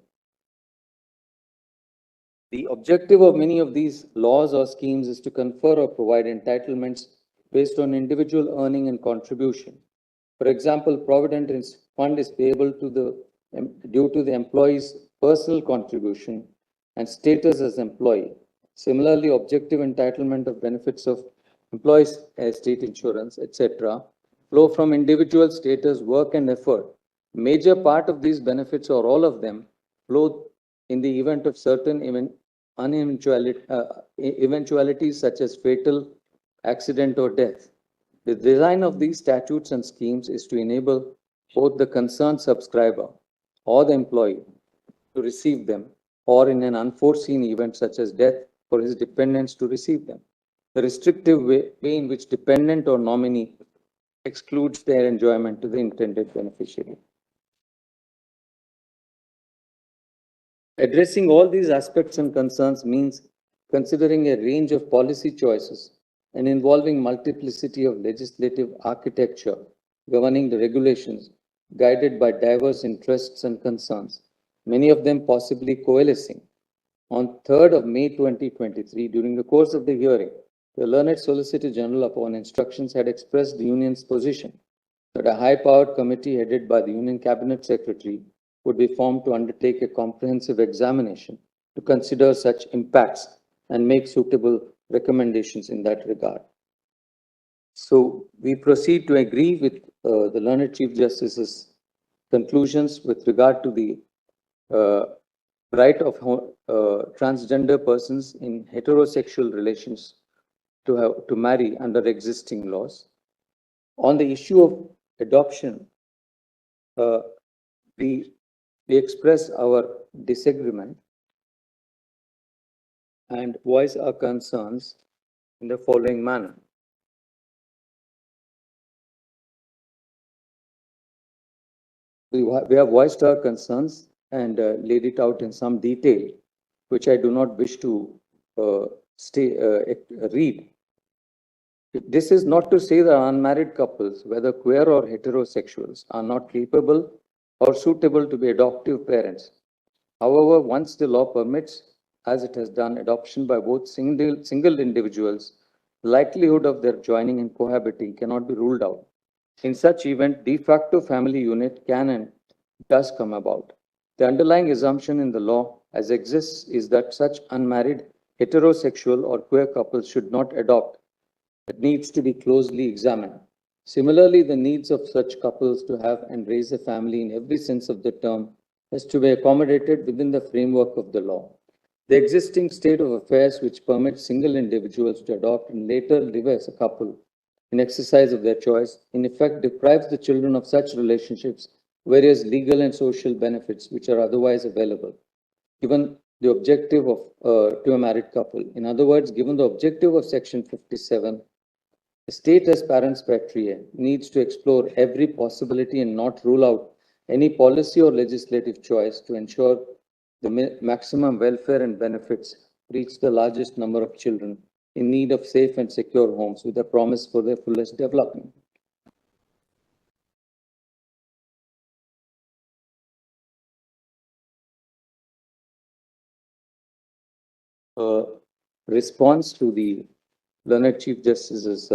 The objective of many of these laws or schemes is to confer or provide entitlements based on individual earning and contribution. For example, Provident Fund is payable due to the employee's personal contribution and status as employee. Similarly, objective entitlement of benefits of employees' state insurance, etc., flow from individual status, work, and effort. Major part of these benefits, or all of them, flow in the event of certain eventualities such as fatal accident or death. The design of these statutes and schemes is to enable both the concerned subscriber or the employee to receive them, or in an unforeseen event such as death, for his dependents to receive them. The restrictive way in which dependent or nominee excludes their enjoyment to the intended beneficiary. Addressing all these aspects and concerns means considering a range of policy choices and involving multiplicity of legislative architecture governing the regulations guided by diverse interests and concerns, many of them possibly coalescing. On 3rd of May 2023, during the course of the hearing, the learned Solicitor General, upon instructions, had expressed the Union's position that a high-powered committee headed by the Union Cabinet Secretary would be formed to undertake a comprehensive examination to consider such impacts and make suitable recommendations in that regard. So we proceed to agree with the learned Chief Justice's conclusions with regard to the right of transgender persons in heterosexual relations to marry under existing laws. On the issue of adoption, we express our disagreement and voice our concerns in the following manner. We have voiced our concerns and laid it out in some detail, which I do not wish to read. This is not to say that unmarried couples, whether queer or heterosexuals, are not capable or suitable to be adoptive parents. However, once the law permits, as it has done, adoption by both single individuals, the likelihood of their joining and cohabiting cannot be ruled out. In such event, de facto family unit can and does come about. The underlying assumption in the law as exists is that such unmarried heterosexual or queer couples should not adopt. It needs to be closely examined. Similarly, the needs of such couples to have and raise a family in every sense of the term has to be accommodated within the framework of the law. The existing state of affairs which permits single individuals to adopt and later live as a couple in exercise of their choice, in effect deprives the children of such relationships various legal and social benefits which are otherwise available, given the objective of to a married couple. In other words, given the objective of Section 57, the state as parens patriae needs to explore every possibility and not rule out any policy or legislative choice to ensure the maximum welfare and benefits reach the largest number of children in need of safe and secure homes with a promise for their fullest development. Response to the learned Chief Justice's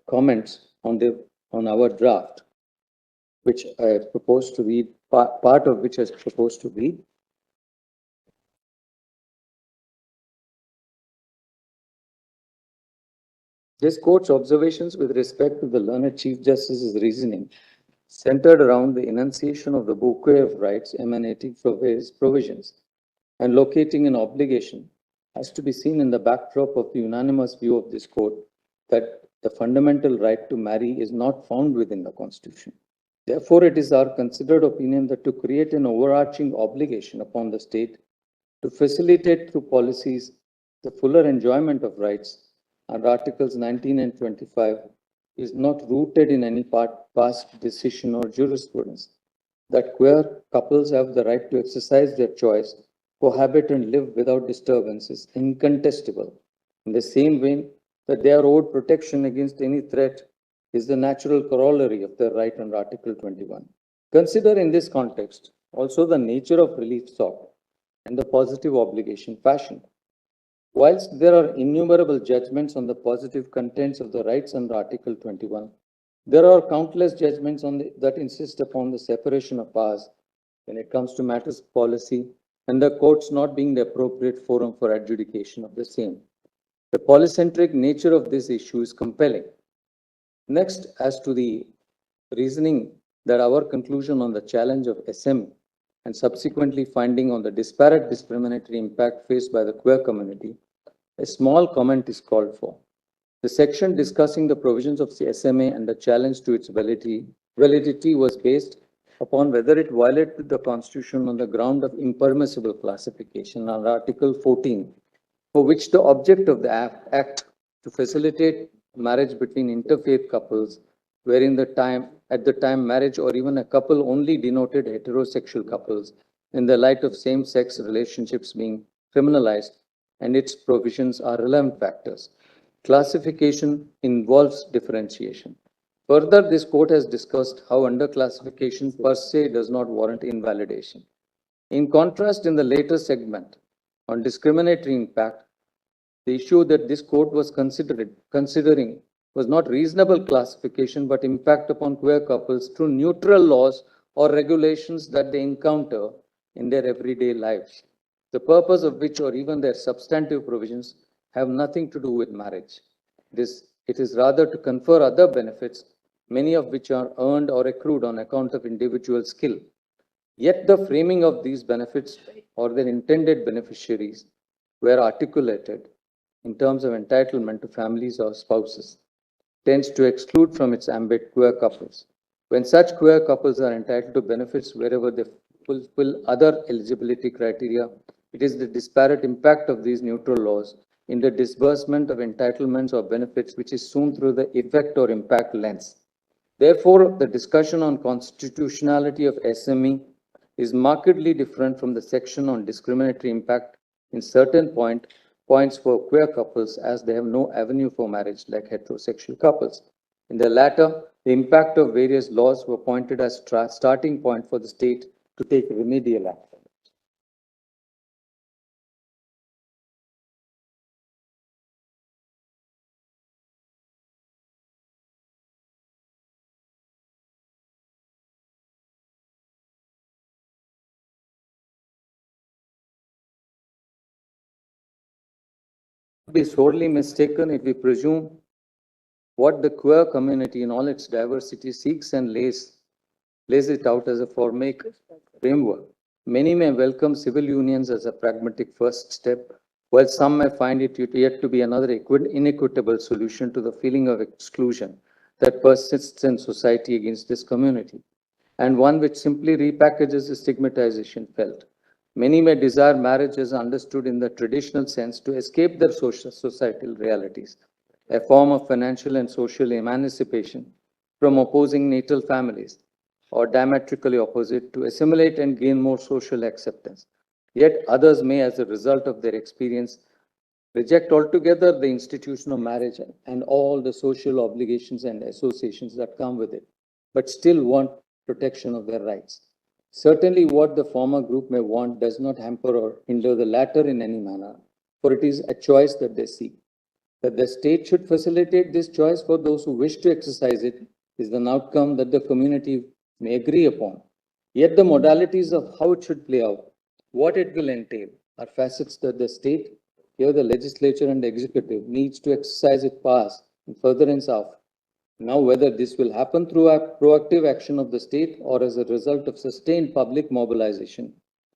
comments on our draft, which I propose to read, part of which I propose to read. This court's observations with respect to the learned Chief Justice's reasoning centered around the enunciation of the bouquet of rights emanating from various provisions and locating an obligation has to be seen in the backdrop of the unanimous view of this court that the fundamental right to marry is not found within the Constitution. Therefore, it is our considered opinion that to create an overarching obligation upon the state to facilitate through policies the fuller enjoyment of rights under Articles 19 and 25 is not rooted in any past decision or jurisprudence. That queer couples have the right to exercise their choice, cohabit and live without disturbance is incontestable. In the same way that they are owed protection against any threat is the natural corollary of their right under Article 21. Consider in this context also the nature of relief sought and the positive obligation fashioned. Whilst there are innumerable judgments on the positive contents of the rights under Article 21, there are countless judgments that insist upon the separation of powers when it comes to matters of policy, and the courts not being the appropriate forum for adjudication of the same. The polycentric nature of this issue is compelling. Next, as to the reasoning that our conclusion on the challenge of SM and subsequently finding on the disparate discriminatory impact faced by the queer community, a small comment is called for. The section discussing the provisions of the SMA and the challenge to its validity was based upon whether it violated the Constitution on the ground of impermissible classification under Article 14, for which the object of the Act to facilitate marriage between interfaith couples, wherein at the time marriage or even a couple only denoted heterosexual couples in the light of same-sex relationships being criminalized, and its provisions are relevant factors. Classification involves differentiation. Further, this court has discussed how underclassification per se does not warrant invalidation. In contrast, in the later segment on discriminatory impact, the issue that this court was considering was not reasonable classification but impact upon queer couples through neutral laws or regulations that they encounter in their everyday lives, the purpose of which or even their substantive provisions have nothing to do with marriage. It is rather to confer other benefits, many of which are earned or accrued on account of individual skill. Yet the framing of these benefits or their intended beneficiaries were articulated in terms of entitlement to families or spouses, tends to exclude from its ambit queer couples. When such queer couples are entitled to benefits wherever they fulfill other eligibility criteria, it is the disparate impact of these neutral laws in the disbursement of entitlements or benefits which is seen through the effect or impact lens. Therefore, the discussion on constitutionality of SME is markedly different from the section on discriminatory impact in certain points for queer couples as they have no avenue for marriage like heterosexual couples. In the latter, the impact of various laws were pointed as starting point for the state to take remedial action. Be sorely mistaken if we presume what the queer community in all its diversity seeks and lays it out as a formaic framework. Many may welcome civil unions as a pragmatic first step, while some may find it yet to be another inequitable solution to the feeling of exclusion that persists in society against this community, and one which simply repackages the stigmatization felt. Many may desire marriage as understood in the traditional sense to escape their societal realities, a form of financial and social emancipation from opposing natal families, or diametrically opposite to assimilate and gain more social acceptance. Yet others may, as a result of their experience, reject altogether the institution of marriage and all the social obligations and associations that come with it, but still want protection of their rights. Certainly, what the former group may want does not hamper or hinder the latter in any manner, for it is a choice that they seek. That the state should facilitate this choice for those who wish to exercise it is an outcome that the community may agree upon. Yet the modalities of how it should play out, what it will entail, are facets that the state, here the legislature and the executive, needs to exercise its powers in furtherance of. Now, whether this will happen through a proactive action of the state or as a result of sustained public mobilization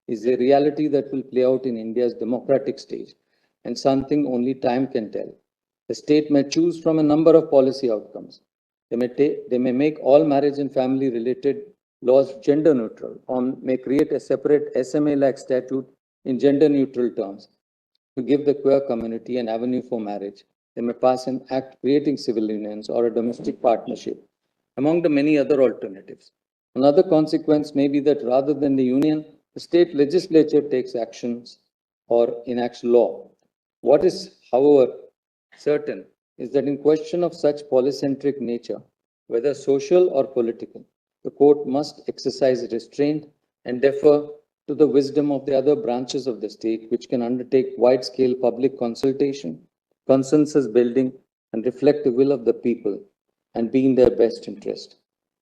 is a reality that will play out in India's democratic stage and something only time can tell. The state may choose from a number of policy outcomes. They may make all marriage and family related laws gender neutral or may create a separate SMA-like statute in gender neutral terms to give the queer community an avenue for marriage. They may pass an act creating civil unions or a domestic partnership, among the many other alternatives. Another consequence may be that rather than the union, the state legislature takes actions or enacts law. What is, however, certain is that in question of such polycentric nature, whether social or political, the court must exercise restraint and defer to the wisdom of the other branches of the state, which can undertake wide-scale public consultation, consensus building, and reflect the will of the people and be in their best interest.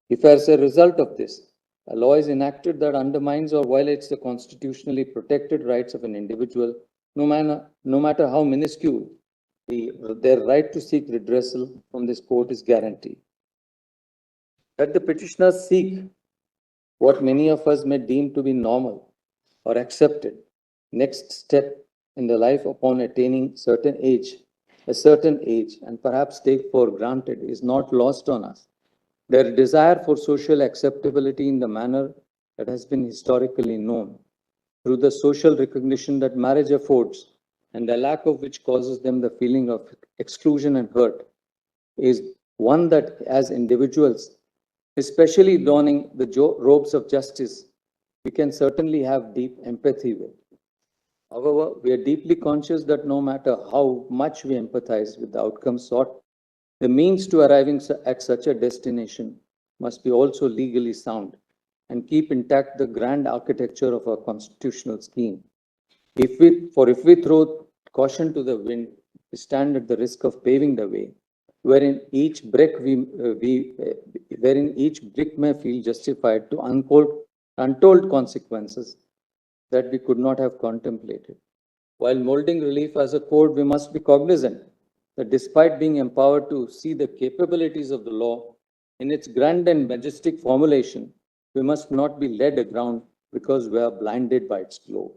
If as a result of this, a law is enacted that undermines or violates the constitutionally protected rights of an individual, no matter how minuscule, their right to seek redressal from this court is guaranteed. That the petitioners seek what many of us may deem to be normal or accepted next step in the life upon attaining certain age, a certain age and perhaps take for granted is not lost on us. Their desire for social acceptability in the manner that has been historically known, through the social recognition that marriage affords, and the lack of which causes them the feeling of exclusion and hurt, is one that, as individuals, especially donning the robes of justice, we can certainly have deep empathy with. However, we are deeply conscious that no matter how much we empathize with the outcome sought, the means to arriving at such a destination must be also legally sound and keep intact the grand architecture of our constitutional scheme. If we throw caution to the wind, we stand at the risk of paving the way, wherein each brick may feel justified to untold consequences that we could not have contemplated. While molding relief as a code, we must be cognizant that despite being empowered to see the capabilities of the law in its grand and majestic formulation, we must not be led aground because we are blinded by its glow.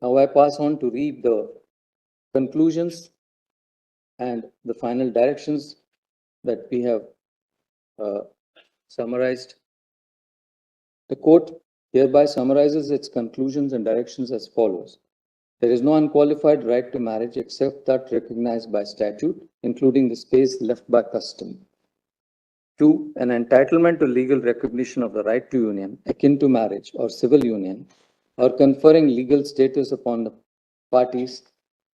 Now I pass on to read the conclusions and the final directions that we have summarized. The court hereby summarizes its conclusions and directions as follows. There is no unqualified right to marriage except that recognized by statute, including the space left by custom. 2. An entitlement to legal recognition of the right to union, akin to marriage or civil union, or conferring legal status upon the parties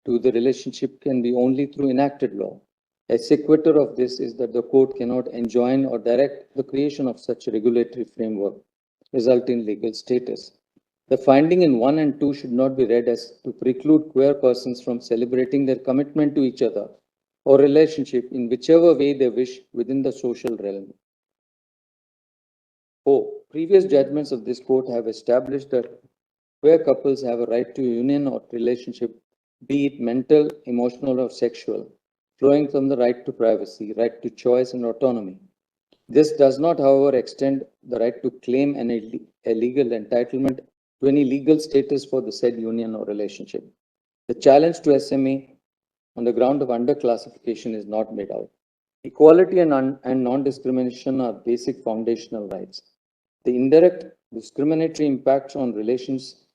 to the relationship can be only through enacted law. A sequitur of this is that the court cannot enjoin or direct the creation of such a regulatory framework, resulting in legal status. The finding in 1 and 2 should not be read as to preclude queer persons from celebrating their commitment to each other or relationship in whichever way they wish within the social realm. 4. Previous judgments of this court have established that queer couples have a right to union or relationship, be it mental, emotional, or sexual, flowing from the right to privacy, right to choice, and autonomy. This does not, however, extend the right to claim a legal entitlement to any legal status for the said union or relationship. The challenge to SMA on the ground of underclassification is not made out. Equality and non-discrimination are basic foundational rights. The indirect discriminatory impacts on relations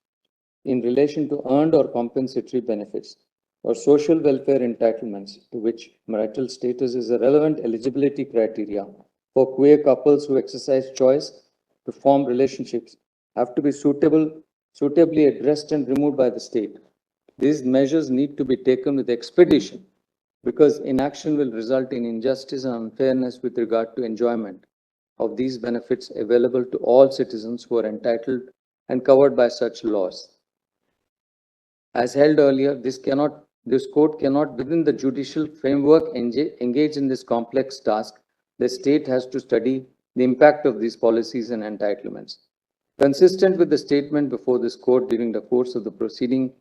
in relation to earned or compensatory benefits or social welfare entitlements to which marital status is a relevant eligibility criteria for queer couples who exercise choice to form relationships have to be suitably addressed and removed by the state. These measures need to be taken with expedition because inaction will result in injustice and unfairness with regard to enjoyment of these benefits available to all citizens who are entitled and covered by such laws. As held earlier, this court cannot, within the judicial framework, engage in this complex task. The state has to study the impact of these policies and entitlements. Consistent with the statement before this court during the course of the proceeding,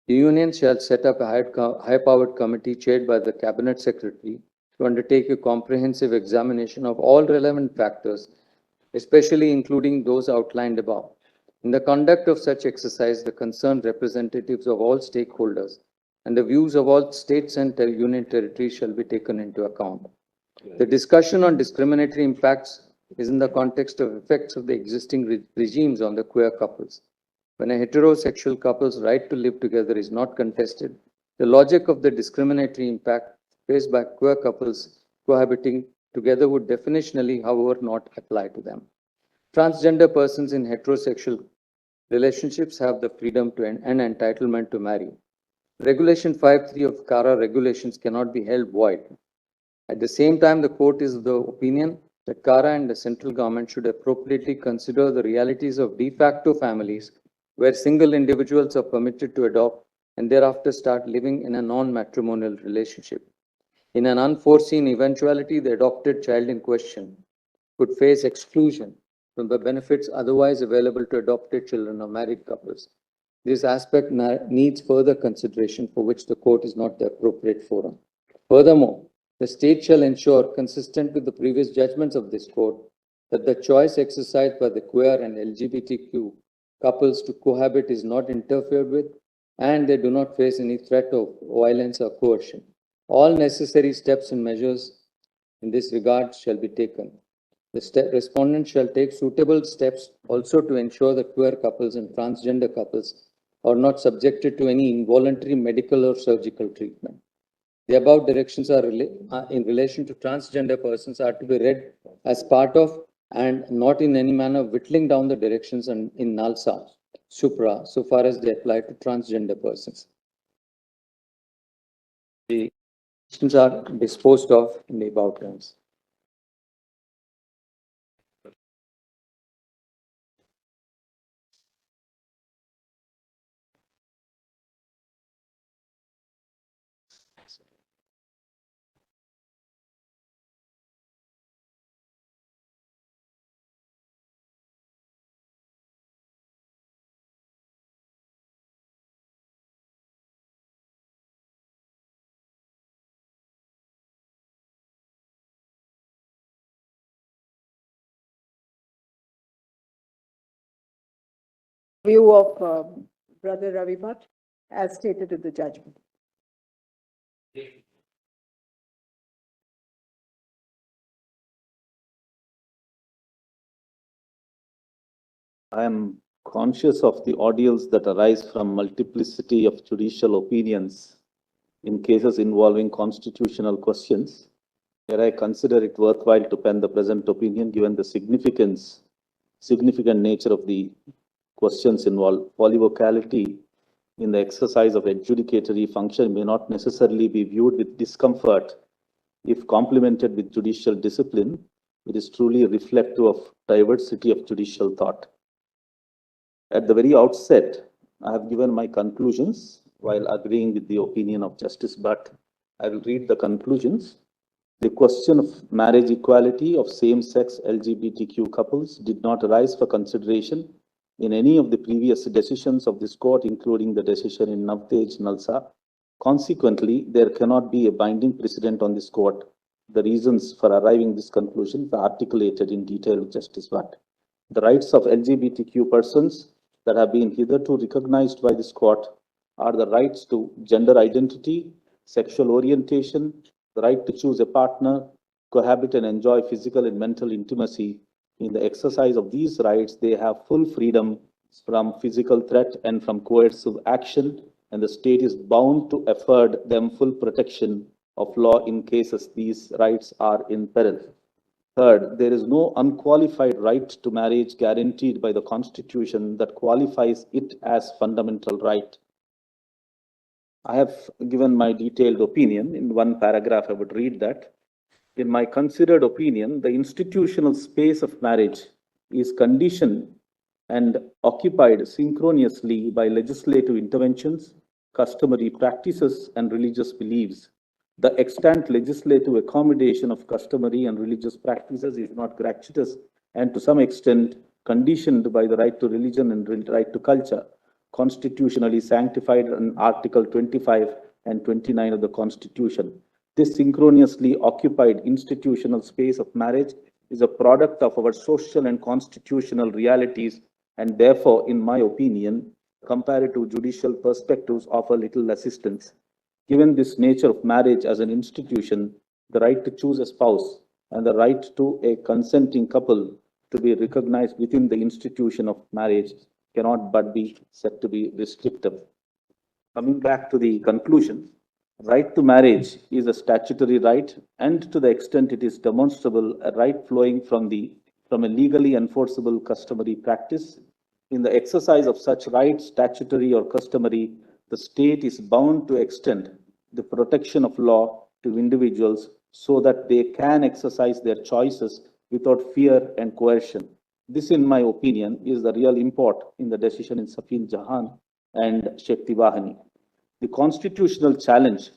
the union shall set up a high-powered committee chaired by the Cabinet Secretary to undertake a comprehensive examination of all relevant factors, especially including those outlined above. In the conduct of such exercise, the concerned representatives of all stakeholders and the views of all states and union territories shall be taken into account. The discussion on discriminatory impacts is in the context of effects of the existing regimes on the queer couples. When a heterosexual couple's right to live together is not contested, the logic of the discriminatory impact faced by queer couples cohabiting together would definitionally, however, not apply to them. Transgender persons in heterosexual relationships have the freedom to and entitlement to marry. Regulation 5.3 of CARA regulations cannot be held void. At the same time, the court is of the opinion that CARA and the central government should appropriately consider the realities of de facto families where single individuals are permitted to adopt and thereafter start living in a non-matrimonial relationship. In an unforeseen eventuality, the adopted child in question could face exclusion from the benefits otherwise available to adopted children of married couples. This aspect needs further consideration for which the court is not the appropriate forum. Furthermore, the state shall ensure, consistent with the previous judgments of this court, that the choice exercised by the queer and LGBTQ couples to cohabit is not interfered with and they do not face any threat of violence or coercion. All necessary steps and measures in this regard shall be taken. The respondent shall take suitable steps also to ensure that queer couples and transgender couples are not subjected to any involuntary medical or surgical treatment. The above directions are in relation to transgender persons are to be read as part of and not in any manner whittling down the directions in NALSA, supra, so far as they apply to transgender persons. The questions are disposed of in the above terms. View of Brother Ravi Bhat as stated in the judgment. I am conscious of the ordeals that arise from multiplicity of judicial opinions in cases involving constitutional questions. Here I consider it worthwhile to pen the present opinion given the significant nature of the questions involved. Polyvocality in the exercise of adjudicatory function may not necessarily be viewed with discomfort if complemented with judicial discipline. It is truly reflective of diversity of judicial thought. At the very outset, I have given my conclusions while agreeing with the opinion of Justice Bhat. I will read the conclusions. The question of marriage equality of same-sex LGBTQ couples did not arise for consideration in any of the previous decisions of this court, including the decision in Navtej Nalsa. Consequently, there cannot be a binding precedent on this court. The reasons for arriving this conclusion were articulated in detail with Justice Bhat. The rights of LGBTQ persons that have been hitherto recognized by this court are the rights to gender identity, sexual orientation, the right to choose a partner, cohabit and enjoy physical and mental intimacy. In the exercise of these rights, they have full freedom from physical threat and from coercive action, and the state is bound to afford them full protection of law in cases these rights are in peril. Third, there is no unqualified right to marriage guaranteed by the Constitution that qualifies it as fundamental right. I have given my detailed opinion. In one paragraph, I would read that. In my considered opinion, the institutional space of marriage is conditioned and occupied synchronously by legislative interventions, customary practices, and religious beliefs. The extant legislative accommodation of customary and religious practices is not gratuitous and to some extent conditioned by the right to religion and right to culture, constitutionally sanctified in Article 25 and 29 of the Constitution. This synchronously occupied institutional space of marriage is a product of our social and constitutional realities, and therefore, in my opinion, compared to judicial perspectives, offer little assistance. Given this nature of marriage as an institution, the right to choose a spouse and the right to a consenting couple to be recognized within the institution of marriage cannot but be said to be restrictive. Coming back to the conclusion, right to marriage is a statutory right, and to the extent it is demonstrable, a right flowing from a legally enforceable customary practice. In the exercise of such rights, statutory or customary, the state is bound to extend the protection of law to individuals so that they can exercise their choices without fear and coercion. This, in my opinion, is the real import in the decision in Safin Jahan and Shakti Vahani. The constitutional challenge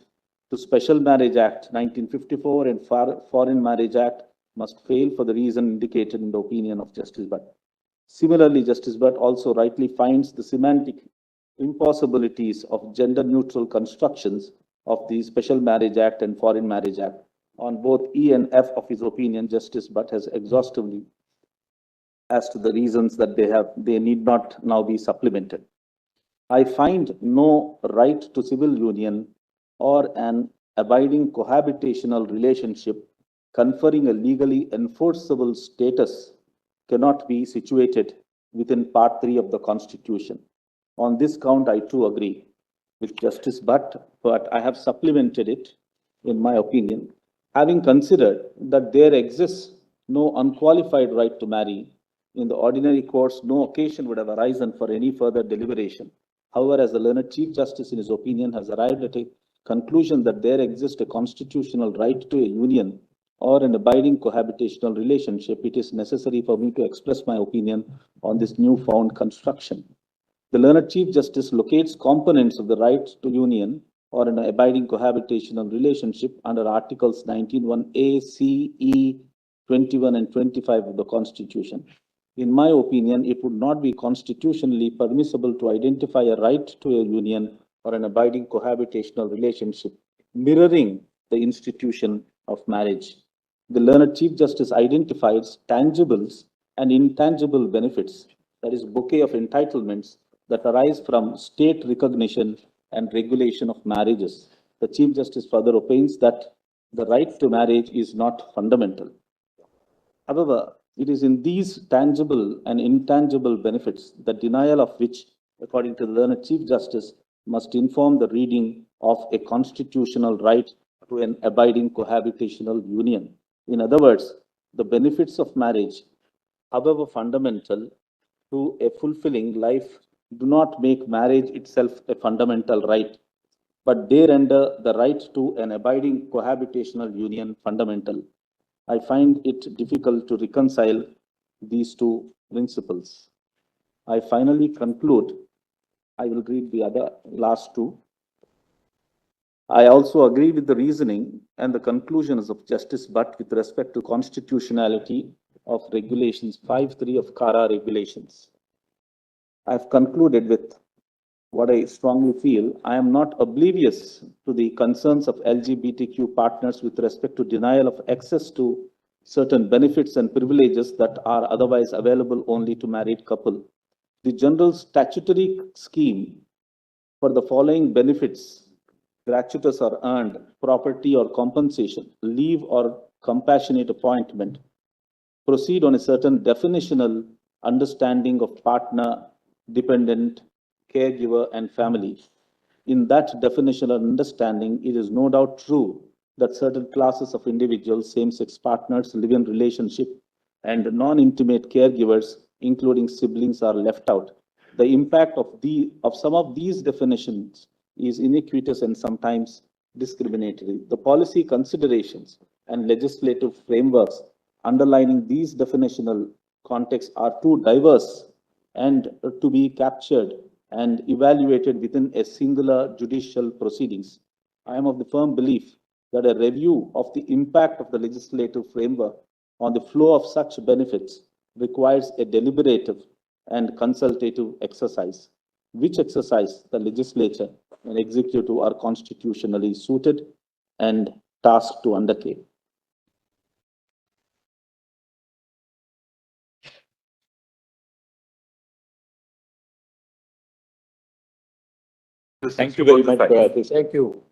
to Special Marriage Act 1954 and Foreign Marriage Act must fail for the reason indicated in the opinion of Justice Bhat. Similarly, Justice Bhat also rightly finds the semantic impossibilities of gender-neutral constructions of the Special Marriage Act and Foreign Marriage Act. On both E and F of his opinion, Justice Bhat has exhaustively as to the reasons that they need not now be supplemented. I find no right to civil union or an abiding cohabitational relationship conferring a legally enforceable status cannot be situated within Part 3 of the Constitution. On this count, I too agree with Justice Bhat, but I have supplemented it, in my opinion, having considered that there exists no unqualified right to marry. In the ordinary course, no occasion would have arisen for any further deliberation. However, as the learned Chief Justice in his opinion has arrived at a conclusion that there exists a constitutional right to a union or an abiding cohabitational relationship, it is necessary for me to express my opinion on this newfound construction. The learned Chief Justice locates components of the right to union or an abiding cohabitational relationship under Articles 19(1)(a), C, E, 21 and 25 of the Constitution. In my opinion, it would not be constitutionally permissible to identify a right to a union or an abiding cohabitational relationship mirroring the institution of marriage. The learned Chief Justice identifies tangibles and intangible benefits, that is, bouquet of entitlements that arise from state recognition and regulation of marriages. The Chief Justice further opines that the right to marriage is not fundamental. However, it is in these tangible and intangible benefits, the denial of which, according to the learned Chief Justice, must inform the reading of a constitutional right to an abiding cohabitational union. In other words, the benefits of marriage, however fundamental to a fulfilling life, do not make marriage itself a fundamental right, but they render the right to an abiding cohabitational union fundamental. I find it difficult to reconcile these two principles. I finally conclude, I will read the other last two. I also agree with the reasoning and the conclusions of Justice Bhat with respect to constitutionality of regulations 5(3) of CARA regulations. I have concluded with what I strongly feel. I am not oblivious to the concerns of LGBTQ partners with respect to denial of access to certain benefits and privileges that are otherwise available only to married couple. The general statutory scheme for the following benefits, gratuitous or earned, property or compensation, leave or compassionate appointment, proceed on a certain definitional understanding of partner, dependent, caregiver, and family. In that definitional understanding, it is no doubt true that certain classes of individuals, same-sex partners, live-in relationship, and non-intimate caregivers, including siblings, are left out. The impact of some of these definitions is iniquitous and sometimes discriminatory. The policy considerations and legislative frameworks underlining these definitional contexts are too diverse and to be captured and evaluated within a singular judicial proceedings. I am of the firm belief that a review of the impact of the legislative framework on the flow of such benefits requires a deliberative and consultative exercise, which exercise the legislature and executive are constitutionally suited and tasked to undertake. Thank you very much. Thank you.